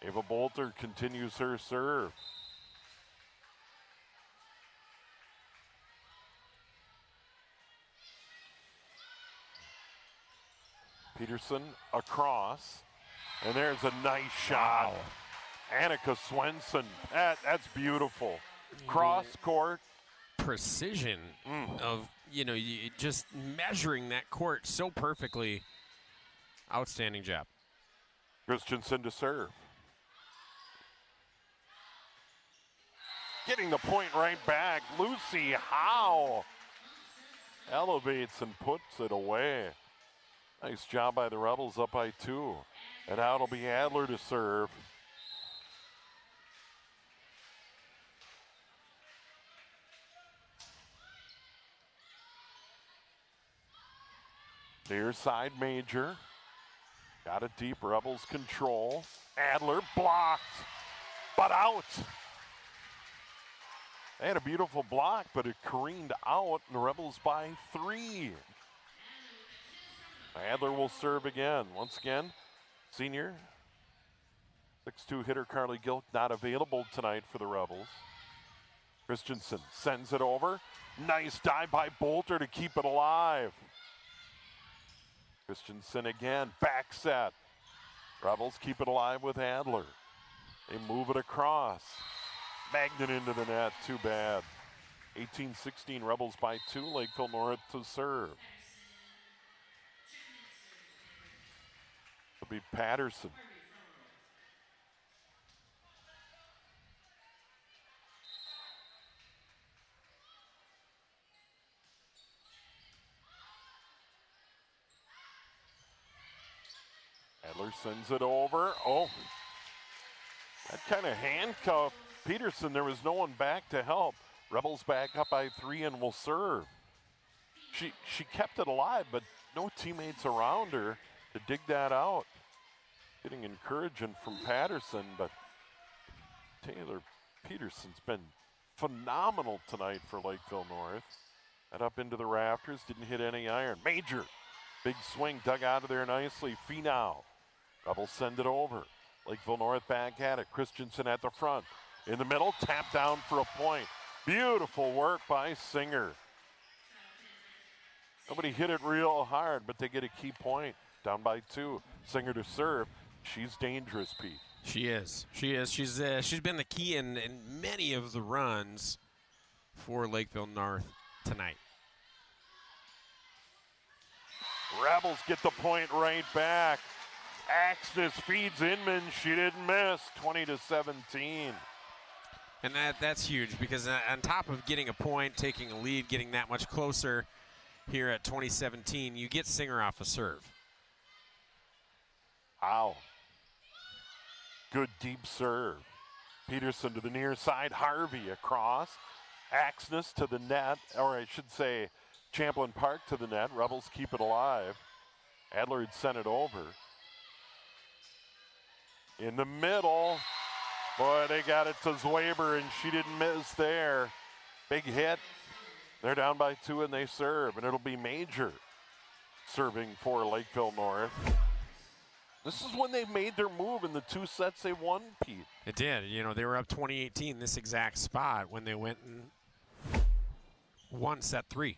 Ava Bolter continues her serve. Peterson across, and there's a nice shot. Wow. Annika Swenson, that's beautiful. Cross court. Precision of, just measuring that court so perfectly. Outstanding job. Christensen to serve. Getting the point right back. Lucy Howe elevates and puts it away. Nice job by the Rebels, up by 2. And now it'll be Adler to serve. Near side Major. Got it deep, Rebels control. Adler blocked, but out. They had a beautiful block, but it careened out, and the Rebels by 3. Adler will serve again. Once again, senior 6'2" hitter Carly Gilk not available tonight for the Rebels. Christensen sends it over. Nice dive by Bolter to keep it alive. Christensen again, back set. Rebels keep it alive with Adler. They move it across. Magnan into the net, too bad. 18-16, Rebels by 2, Lakeville North to serve. It'll be Patterson. Adler sends it over. Oh, that kind of handcuffed Peterson. There was no one back to help. Rebels back up by 3 and will serve. She kept it alive, but no teammates around her to dig that out. Getting encouragement from Patterson, but Taylor Peterson's been phenomenal tonight for Lakeville North. And up into the rafters, didn't hit any iron. Major, big swing, dug out of there nicely. Finau. Rebels send it over. Lakeville North back at it. Christensen at the front. In the middle, tap down for a point. Beautiful work by Singer. Nobody hit it real hard, but they get a key point. Down by 2. Singer to serve. She's dangerous, Pete. She is. She is. She's been the key in many of the runs for Lakeville North tonight. Rebels get the point right back. Axness feeds Inman. She didn't miss. 20-17. And that's huge because on top of getting a point, taking a lead, getting that much closer here at 2017, you get Singer off a serve. Wow. Good deep serve. Peterson to the near side. Harvey across. Axness to the net, or I should say Champlin Park to the net. Rebels keep it alive. Adler had sent it over. In the middle. Boy, they got it to Zwaber, and she didn't miss there. Big hit. They're down by 2, and they serve, and it'll be Major serving for Lakeville North. This is when they made their move in the 2 sets they won, Pete. It did. You know, they were up 2018 this exact spot when they went and won set 3.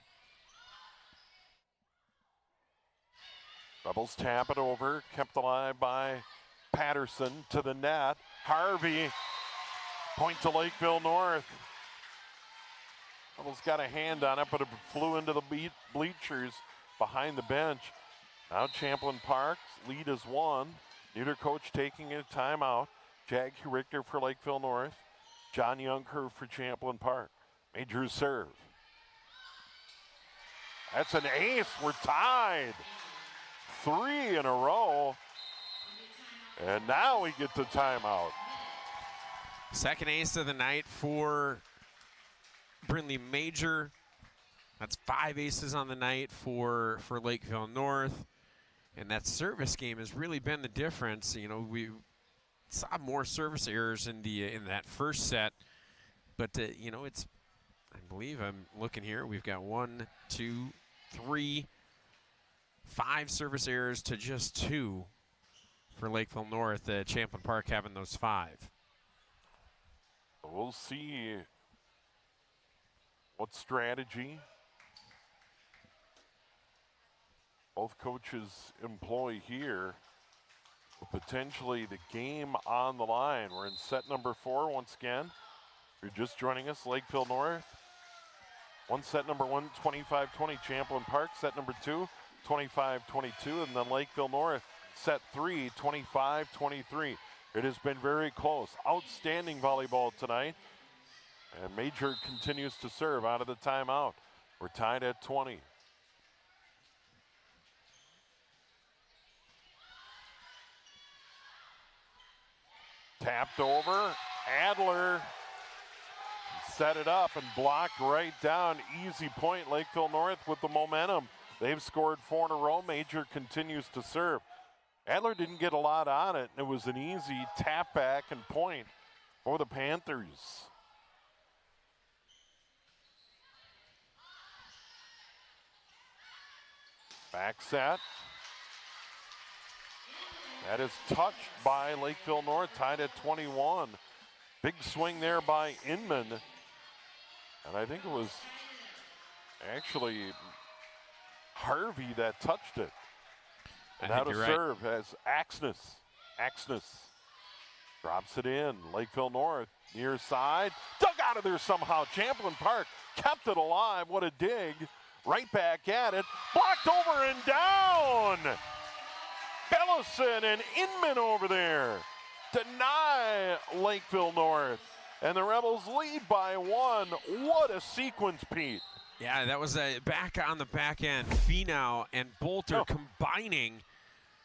Rebels tap it over, kept alive by Patterson to the net. Harvey, point to Lakeville North. Rebels got a hand on it, but it flew into the bleachers behind the bench. Now Champlin Park's lead is 1. Neither coach taking a timeout. Jag Richter for Lakeville North. John Youngker for Champlin Park. Major serve. That's an ace. We're tied. 3 in a row. And now we get the timeout. Second ace of the night for Brindley Major. That's 5 aces on the night for Lakeville North. And that service game has really been the difference. You know, we saw more service errors in that first set. But, you know, it's, I believe I'm looking here. We've got 1, 2, 3, 5 service errors to just 2 for Lakeville North. Champlin Park having those 5. We'll see what strategy both coaches employ here. Potentially the game on the line. We're in set number 4 once again. If you're just joining us, Lakeville North. Set number 1, 25-20 Champlin Park. Set number 2, 25-22. And then Lakeville North, set 3, 25-23. It has been very close. Outstanding volleyball tonight. And Major continues to serve out of the timeout. We're tied at 20. Tapped over. Adler set it up and blocked right down. Easy point, Lakeville North with the momentum. They've scored 4 in a row. Major continues to serve. Adler didn't get a lot on it. It was an easy tap back and point for the Panthers. Back set. That is touched by Lakeville North, tied at 21. Big swing there by Inman. And I think it was actually Harvey that touched it. And now to serve as Axness. Axness drops it in. Lakeville North, near side. Dug out of there somehow. Champlin Park kept it alive. What a dig. Right back at it. Blocked over and down. Bellison and Inman over there. Deny Lakeville North. And the Rebels lead by 1. What a sequence, Pete. Yeah, that was a back on the back end. Finau and Bolter combining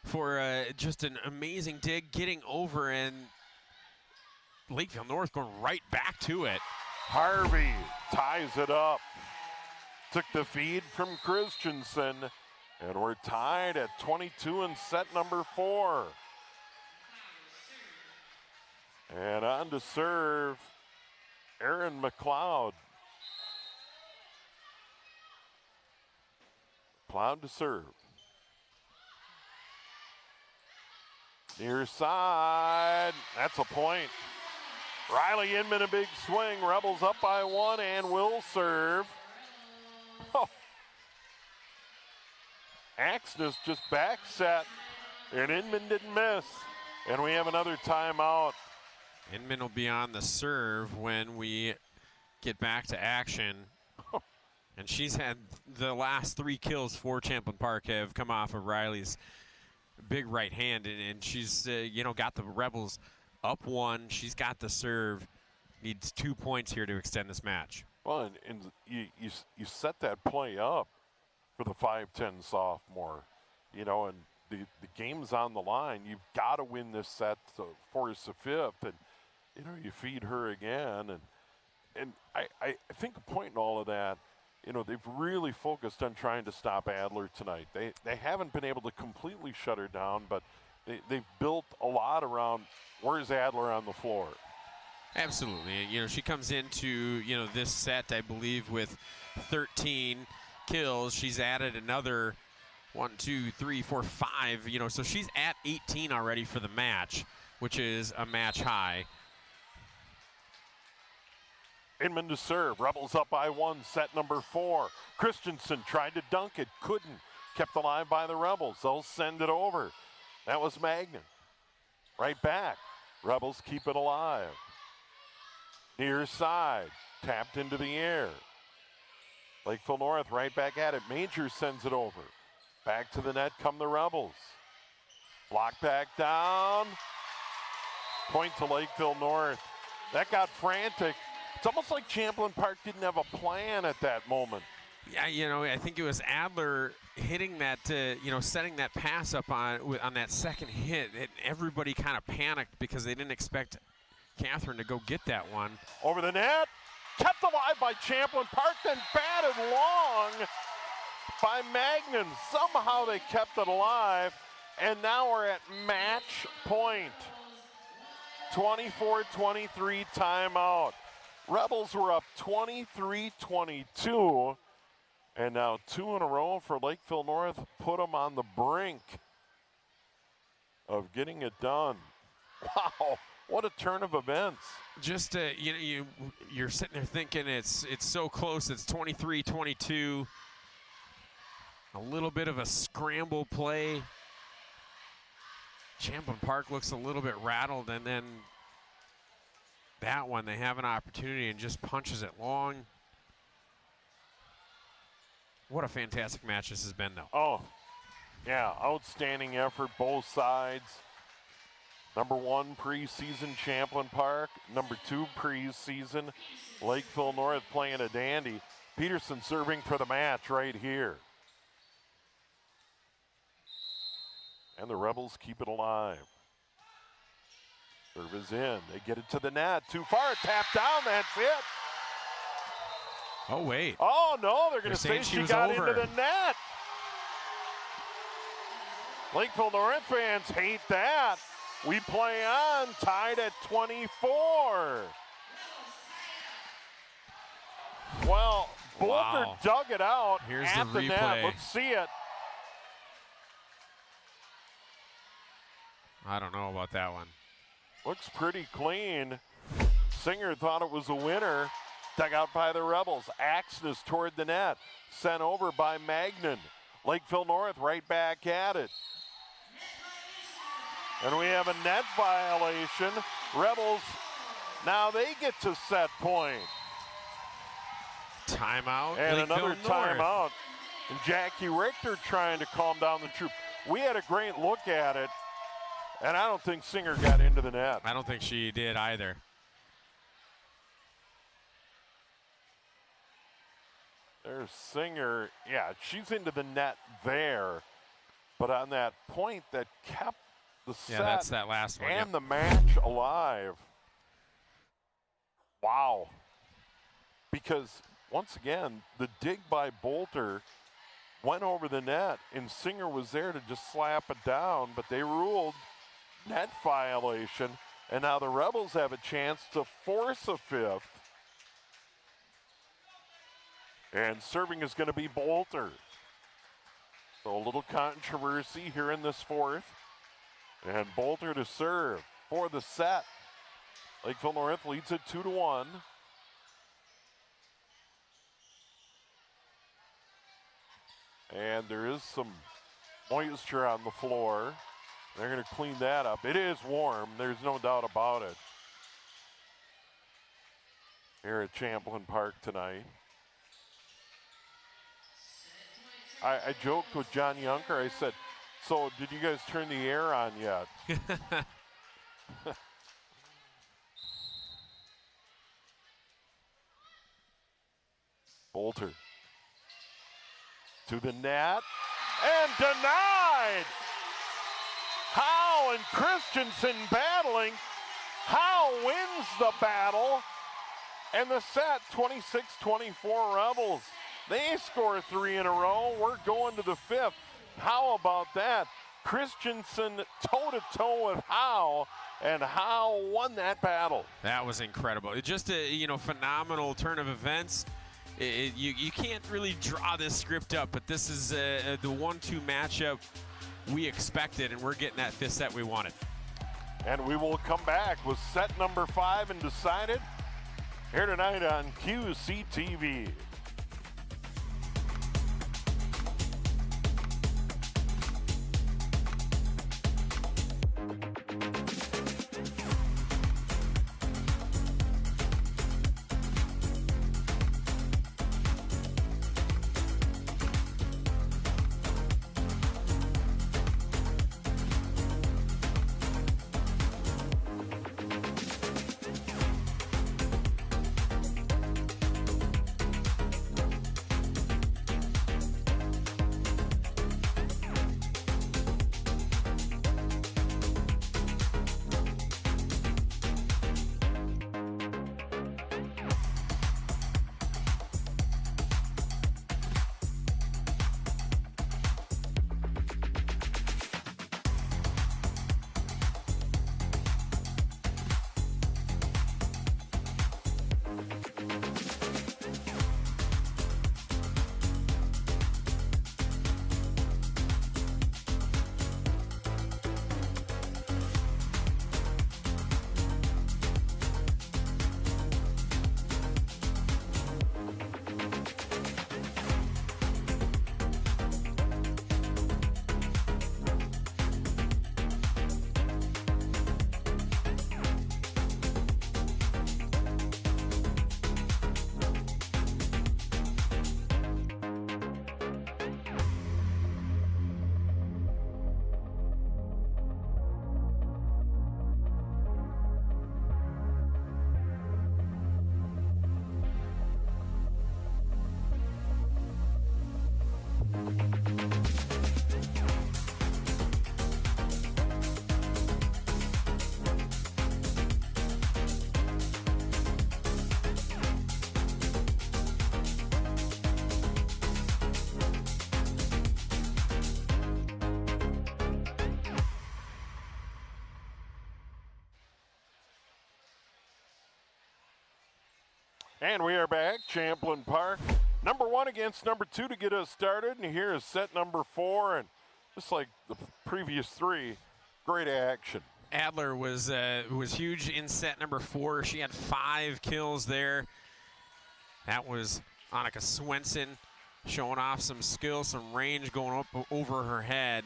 for just an amazing dig, getting over, and Lakeville North going right back to it. Harvey ties it up. Took the feed from Christensen, and we're tied at 22 in set number 4. And on to serve, Aaron McLeod. McLeod to serve. Near side, that's a point. Riley Inman a big swing, Rebels up by 1 and will serve. Oh. Axness just back set, and Inman didn't miss. And we have another timeout. Inman will be on the serve when we get back to action. And she's had the last 3 kills for Champlin Park have come off of Riley's big right hand, and she's you know, got the Rebels up 1. She's got the serve. Needs 2 points here to extend this match. Well, and you set that play up for the 5'10 sophomore, you know, and the game's on the line. You've got to win this set to force a 5th, and you know, you feed her again, and I think a point in all of that, you know, they've really focused on trying to stop Adler tonight. They haven't been able to completely shut her down, but they've built a lot around where's Adler on the floor. Absolutely. You know, she comes into, you know, this set, I believe, with 13 kills. She's added another 1, 2, 3, 4, 5. You know, so she's at 18 already for the match, which is a match high. Inman to serve. Rebels up by 1, set number 4. Christensen tried to dunk it, couldn't. Kept alive by the Rebels. They'll send it over. That was Magnan. Right back. Rebels keep it alive. Near side. Tapped into the air. Lakeville North right back at it. Major sends it over. Back to the net come the Rebels. Block back down. Point to Lakeville North. That got frantic. It's almost like Champlin Park didn't have a plan at that moment. Yeah, you know, I think it was Adler hitting that, you know, setting that pass up on that second hit. Everybody kind of panicked because they didn't expect Catherine to go get that one. Over the net, kept alive by Champlin Park, then batted long by Magnan. Somehow they kept it alive, and now we're at match point. 24-23 timeout. Rebels were up 23-22. And now 2 in a row for Lakeville North put them on the brink of getting it done. Wow, what a turn of events. Just you know, you're sitting there thinking it's so close. It's 23-22. A little bit of a scramble play. Champlin Park looks a little bit rattled, and then that one they have an opportunity and just punches it long. What a fantastic match this has been, though. Oh, yeah, outstanding effort, both sides. Number 1 preseason Champlin Park. Number 2 preseason Lakeville North playing a dandy. Peterson serving for the match right here. And the Rebels keep it alive. Serve is in. They get it to the net. Too far. Tap down. That's it. Oh, wait. Oh, no. They're going to say she got into the net. Lakeville North fans hate that. We play on, tied at 24. Well, Bolter dug it out at the net. Let's see it. I don't know about that one. Looks pretty clean. Singer thought it was a winner. Dug out by the Rebels. Axness toward the net. Sent over by Magnan. Lakeville North right back at it. And we have a net violation. Rebels, now they get to set point. Timeout. And Lakeville another North. timeout. And Jackie Richter trying to calm down the troop. We had a great look at it, and I don't think Singer got into the net. I don't think she did either. There's Singer. Yeah, she's into the net there. But on that point that kept the set that's that last one, and the match alive. Wow. Because, once again, the dig by Bolter went over the net, and Singer was there to just slap it down, but they ruled net violation, and now the Rebels have a chance to force a fifth. And serving is going to be Bolter. So a little controversy here in this fourth. And Bolter to serve for the set. Lakeville North leads it 2-1. And there is some moisture on the floor. They're going to clean that up. It is warm, there's no doubt about it. Here at Champlin Park tonight. I joked with John Yunker. I said, so did you guys turn the air on yet? Bolter to the net and denied. Howe and Christensen battling. Howe wins the battle. And the set, 26-24 Rebels. They score 3 in a row. We're going to the fifth. How about that? Christensen toe-to-toe with Howe, and Howe won that battle. That was incredible. It's just a phenomenal turn of events. You can't really draw this script up, but this is the 1-2 matchup we expected, and we're getting that fifth set we wanted. And we will come back with set number 5 and decided here tonight on QCTV. And we are back, Champlin Park. Number 1 against number 2 to get us started. And here is set number 4. And just like the previous 3, great action. Adler was huge in set number 4. She had 5 kills there. That was Annika Swenson showing off some skill, some range going up over her head.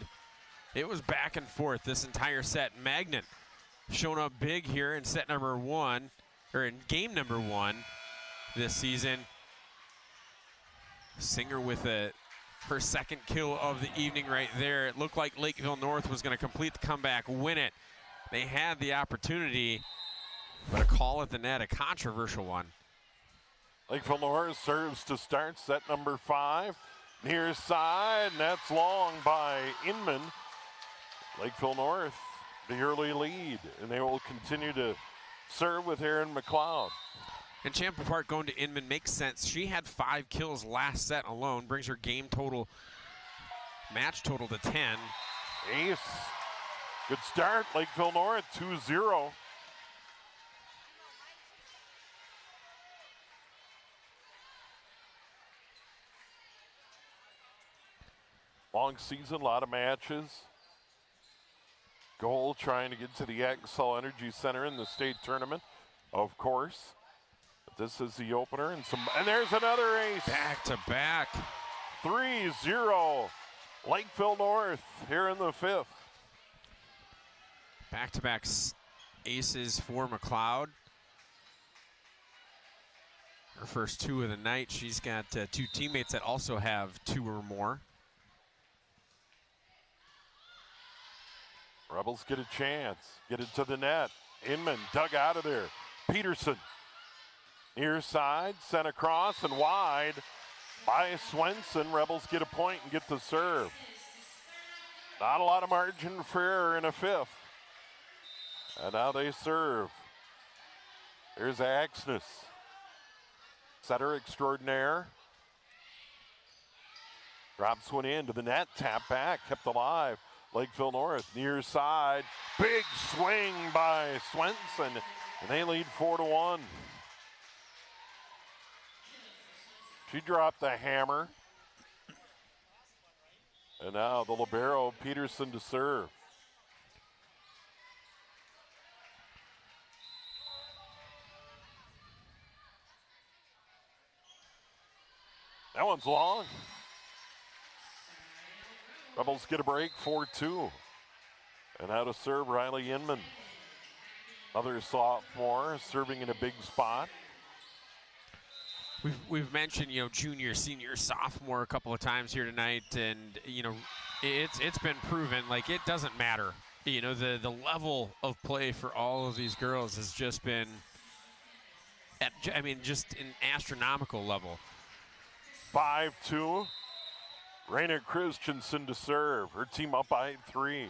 It was back and forth this entire set. Magnan showing up big here in set number 1, or in game number 1 this season. Singer with her second kill of the evening right there. It looked like Lakeville North was going to complete the comeback, win it. They had the opportunity, but a call at the net, a controversial one. Lakeville North serves to start set number 5. Near side, and that's long by Inman. Lakeville North, the early lead, and they will continue to serve with Erin McLeod. And Champlin Park going to Inman makes sense. She had 5 kills last set alone, brings her game total, match total to 10. Ace, good start, Lakeville North, 2-0. Long season, a lot of matches. Goal trying to get to the Xcel Energy Center in the state tournament, of course. This is the opener, and there's another ace. Back to back. 3-0, Lakeville North here in the 5th. Back to back aces for McLeod. Her first 2 of the night. She's got 2 teammates that also have 2 or more. Rebels get a chance, get it to the net. Inman dug out of there. Peterson. Near side, sent across and wide by Swenson. Rebels get a point and get the serve. Not a lot of margin for error in a 5th. And now they serve. There's Axness. Setter extraordinaire. Drops one into the net, tap back, kept alive. Lakeville North, near side. Big swing by Swenson, and they lead 4-1. She dropped the hammer. And now the libero, Peterson, to serve. That one's long. Rebels get a break, 4-2. And now to serve Riley Inman. Other sophomore serving in a big spot. We've mentioned, junior, senior, sophomore a couple of times here tonight, and it's been proven like it doesn't matter. The level of play for all of these girls has just been just an astronomical level. 5-2. Raina Christensen to serve. Her team up by 3.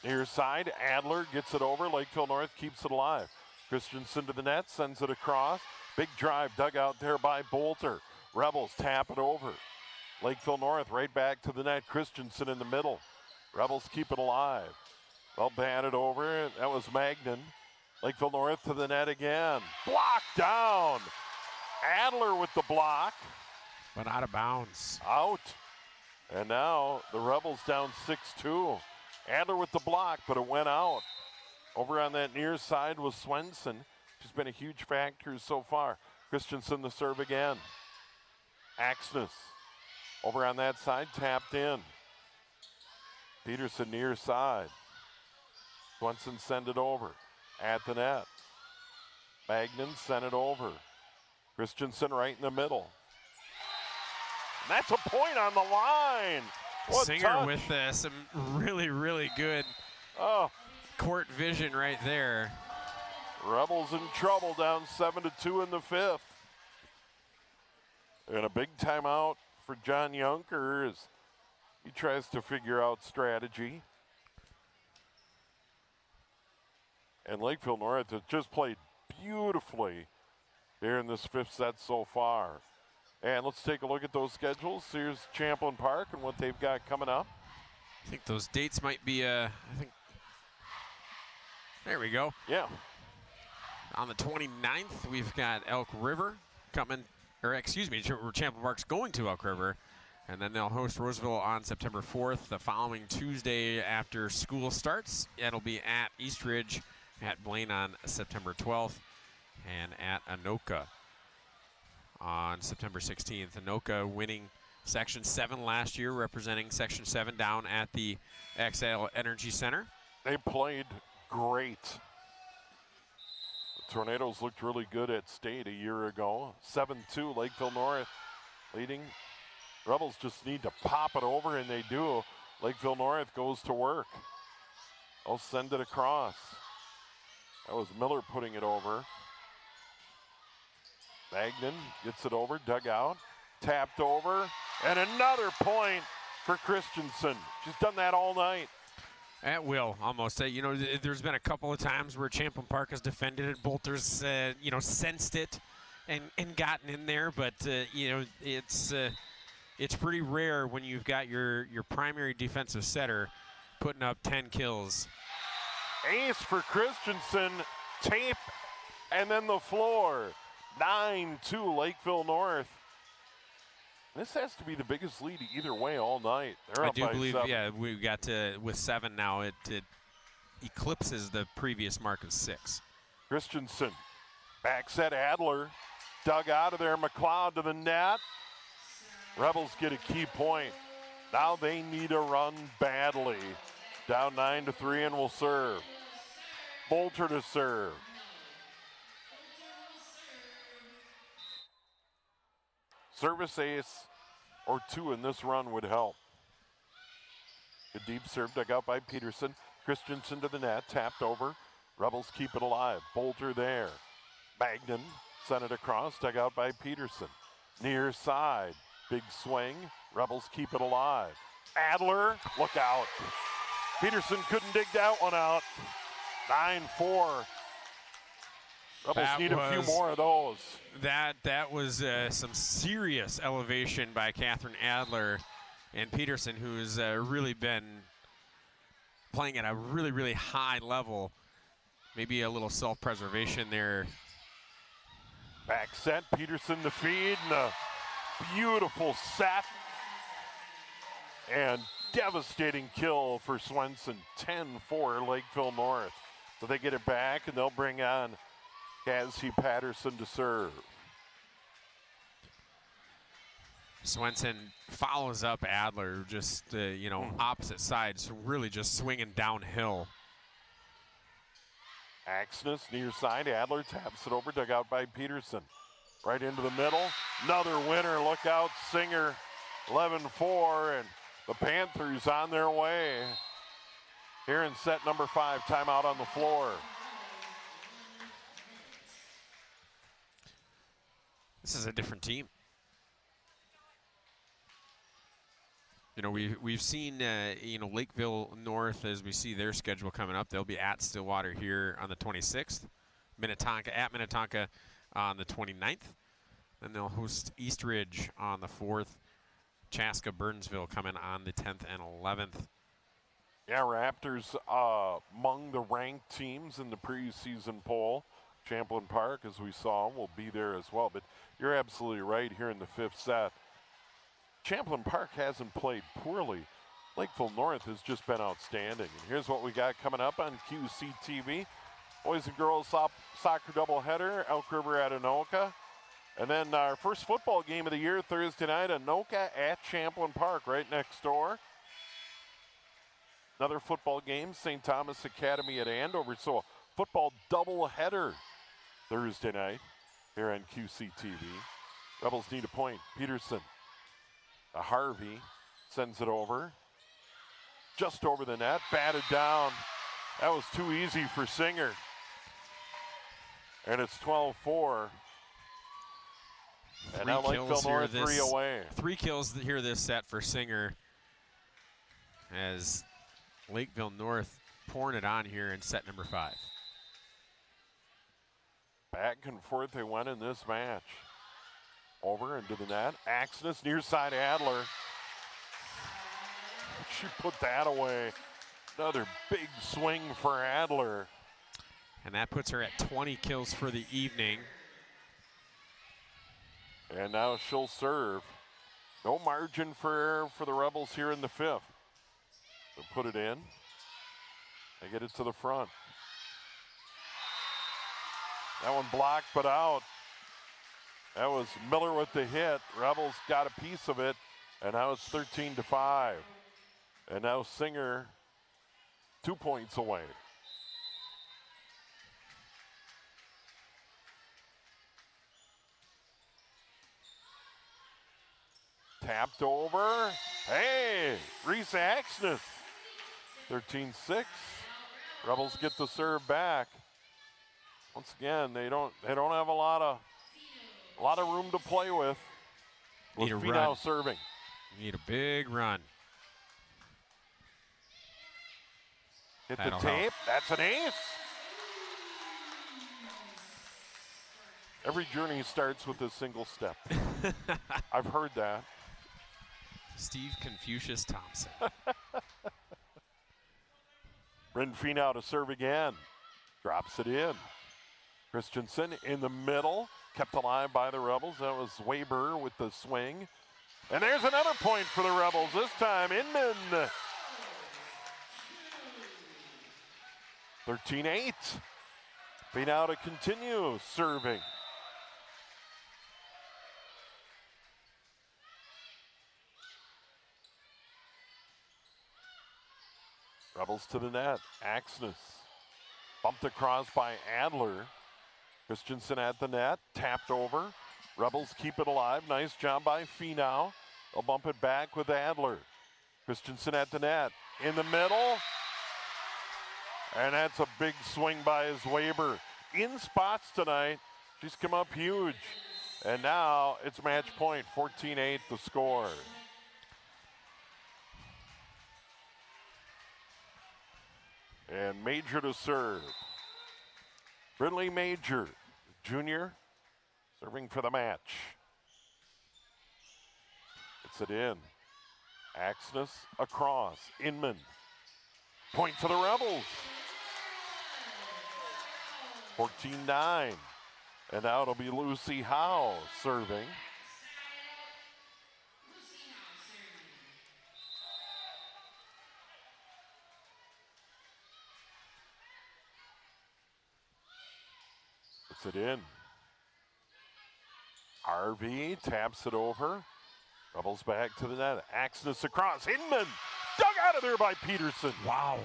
Near side, Adler gets it over. Lakeville North keeps it alive. Christensen to the net, sends it across. Big drive dug out there by Bolter. Rebels tap it over. Lakeville North right back to the net. Christensen in the middle. Rebels keep it alive. Well batted over. That was Magnan. Lakeville North to the net again. Blocked down. Adler with the block. But out of bounds. Out. And now the Rebels down 6-2. Adler with the block, but it went out. Over on that near side was Swenson. She's been a huge factor so far. Christensen the serve again. Axness over on that side, tapped in. Peterson near side. Swenson send it over at the net. Magnan sent it over. Christensen right in the middle. And that's a point on the line. What Singer touch. with some really, really good court vision right there. Rebels in trouble, down 7-2 in the 5th. And a big timeout for John Yunker as he tries to figure out strategy. And Lakeville North has just played beautifully here in this 5th set so far. And let's take a look at those schedules. Here's Champlin Park and what they've got coming up. I think those dates might be, there we go. Yeah. On the 29th, we've got Elk River coming, Champlin Park's going to Elk River. And then they'll host Roseville on September 4th, the following Tuesday after school starts. It'll be at Eastridge, at Blaine on September 12th, and at Anoka on September 16th. Anoka winning Section 7 last year, representing Section 7 down at the XL Energy Center. They played great. The Tornadoes looked really good at state a year ago. 7-2, Lakeville North leading. Rebels just need to pop it over, and they do. Lakeville North goes to work. I'll send it across. That was Miller putting it over. Magnan gets it over, dug out, tapped over, and another point for Christensen. She's done that all night. At will, almost. There's been a couple of times where Champlin Park has defended it. Bolter's, sensed it and gotten in there, but it's pretty rare when you've got your primary defensive setter putting up 10 kills. Ace for Christensen, tape, and then the floor. 9-2 Lakeville North. This has to be the biggest lead either way all night. They're up by 7. Yeah, we got to, with 7 now, it eclipses the previous mark of 6. Christensen, back set Adler, dug out of there, McLeod to the net. Rebels get a key point. Now they need a run badly. Down 9-3 and will serve. Bolter to serve. Service ace or 2 in this run would help. Good deep serve dug out by Peterson. Christensen to the net, tapped over. Rebels keep it alive. Bolter there. Magnan sent it across, dug out by Peterson. Near side, big swing. Rebels keep it alive. Adler, look out. Peterson couldn't dig that one out. 9-4. Rebels need a few more of those. That was some serious elevation by Catherine Adler and Peterson, who's really been playing at a really, really high level. Maybe a little self-preservation there. Back set, Peterson to feed, and a beautiful set. And devastating kill for Swenson, 10-4 Lakeville North. So they get it back, and they'll bring on Cassie Patterson to serve. Swenson follows up Adler, just, opposite side, so really just swinging downhill. Axness near side, Adler taps it over, dug out by Peterson. Right into the middle, another winner, look out, Singer, 11-4, and the Panthers on their way. Here in set number 5, timeout on the floor. This is a different team. We've seen, Lakeville North, as we see their schedule coming up. They'll be at Stillwater here on the 26th. At Minnetonka on the 29th. Then they'll host East Ridge on the 4th. Chaska, Burnsville coming on the 10th and 11th. Yeah, Raptors among the ranked teams in the preseason poll. Champlin Park, as we saw, will be there as well. But you're absolutely right here in the 5th set. Champlin Park hasn't played poorly. Lakeville North has just been outstanding. And here's what we got coming up on QCTV. Boys and girls soccer doubleheader, Elk River at Anoka. And then our first football game of the year, Thursday night, Anoka at Champlin Park, right next door. Another football game, St. Thomas Academy at Andover. So a football doubleheader Thursday night here on QCTV. Rebels need a point. Peterson. Harvey sends it over. Just over the net, batted down. That was too easy for Singer. And it's 12-4. And now Lakeville North 3 away. 3 kills here this set for Singer, as Lakeville North pouring it on here in set number 5. Back and forth they went in this match. Over into the net. Axness near side Adler. She put that away. Another big swing for Adler. And that puts her at 20 kills for the evening. And now she'll serve. No margin for error for the Rebels here in the 5th. They'll put it in. They get it to the front. That one blocked but out. That was Miller with the hit. Rebels got a piece of it, and now it's 13-5. And now Singer 2 points away. Tapped over. Hey, Reese Axness. 13-6. Rebels get the serve back. Once again, they don't have a lot of room to play with. Need a run. Finau serving. You need a big run. Hit the tape. That's an ace. Every journey starts with a single step. I've heard that. Steve Confucius Thompson. Bryn Finau to serve again. Drops it in. Christensen in the middle. Kept alive by the Rebels. That was Weber with the swing. And there's another point for the Rebels. This time, Inman. 13-8. Finau to continue serving. Rebels to the net. Axness. Bumped across by Adler. Christensen at the net. Tapped over. Rebels keep it alive. Nice job by Finau. They'll bump it back with Adler. Christensen at the net. In the middle. And that's a big swing by Weber. In spots tonight. She's come up huge. And now it's match point. 14-8 the score. And Major to serve. Brindley Major, junior, serving for the match. Gets it in. Axness across. Inman. Point to the Rebels. 14-9. And now it'll be Lucy Howe serving. Puts it in. RV taps it over. Rebels back to the net. Axness across. Hinman dug out of there by Peterson. Wow.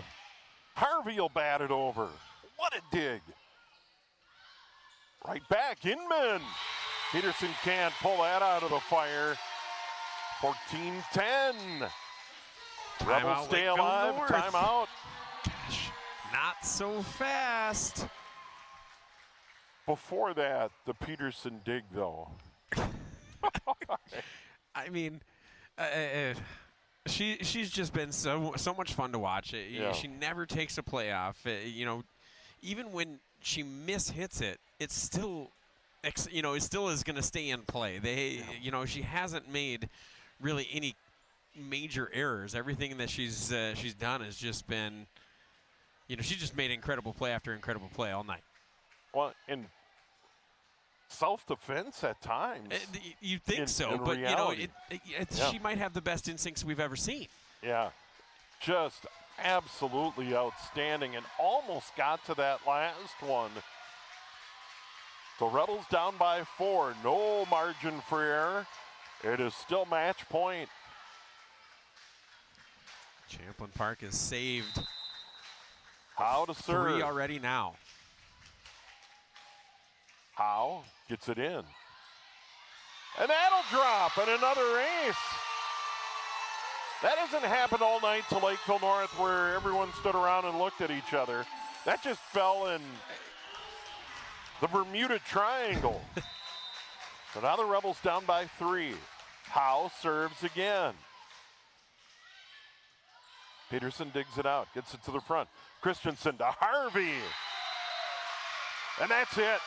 Harvey will bat it over. What a dig. Right back, Inman. Peterson can't pull that out of the fire. 14-10. Rebels stay alive. Timeout. Gosh, not so fast. Before that, the Peterson dig, though. I mean, she's just been so much fun to watch. Yeah. She never takes a play off. Even when she mishits it, it's still, it still is going to stay in play. She hasn't made really any major errors. Everything that she's done has just been, she just made incredible play after incredible play all night. Well, in self-defense at times. You think so, but reality. She might have the best instincts we've ever seen. Yeah, just absolutely outstanding, and almost got to that last one. So Rebels down by 4, no margin for error. It is still match point. Champlin Park is saved. How to serve. 3 already now. Howe gets it in. And that'll drop, and another ace. That hasn't happened all night to Lakeville North, where everyone stood around and looked at each other. That just fell in the Bermuda Triangle. So now the Rebels down by 3. Howe serves again. Peterson digs it out, gets it to the front. Christensen to Harvey. And that's it.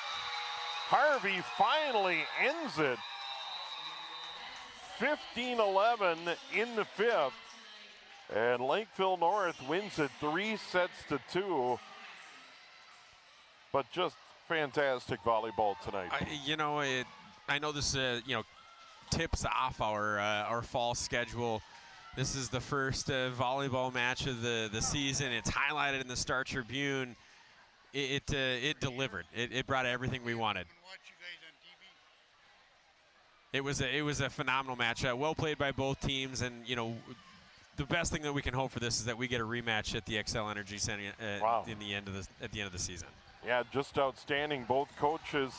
Harvey finally ends it. 15-11 in the 5th. And Lakeville North wins it 3-2. But just fantastic volleyball tonight. I know this tips off our fall schedule. This is the first volleyball match of the season. It's highlighted in the Star Tribune. It delivered. It brought everything we wanted. It was a phenomenal match. Well played by both teams, and the best thing that we can hope for this is that we get a rematch at the XL Energy Center at the end of the season. Yeah, just outstanding. Both coaches,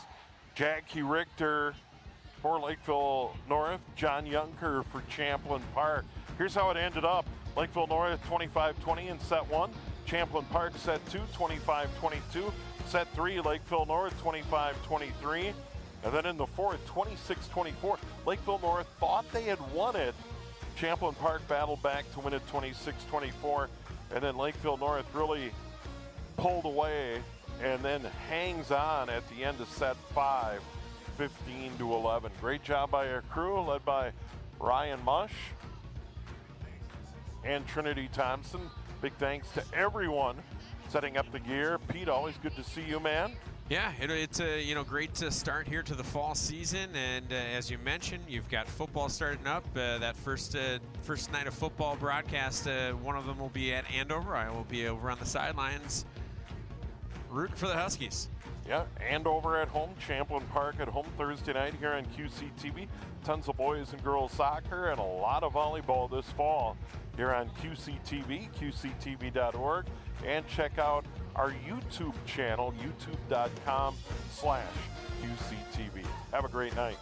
Jackie Richter for Lakeville North, John Yunker for Champlin Park. Here's how it ended up. Lakeville North 25-20 in set 1. Champlin Park set 2, 25-22. Set 3, Lakeville North 25-23. And then in the 4th, 26-24. Lakeville North thought they had won it. Champlin Park battled back to win it 26-24. And then Lakeville North really pulled away and then hangs on at the end of set 5, 15-11. Great job by our crew, led by Ryan Mush and Trinity Thompson. Big thanks to everyone setting up the gear. Pete, always good to see you, man. Yeah, it's a great to start here to the fall season, and as you mentioned, you've got football starting up. That first night of football broadcast, one of them will be at Andover. I will be over on the sidelines rooting for the Huskies. Yeah, Andover at home, Champlin Park at home Thursday night here on QCTV. Tons of boys and girls soccer and a lot of volleyball this fall here on QCTV, QCTV.org, and check out our YouTube channel, youtube.com/QCTV. Have a great night.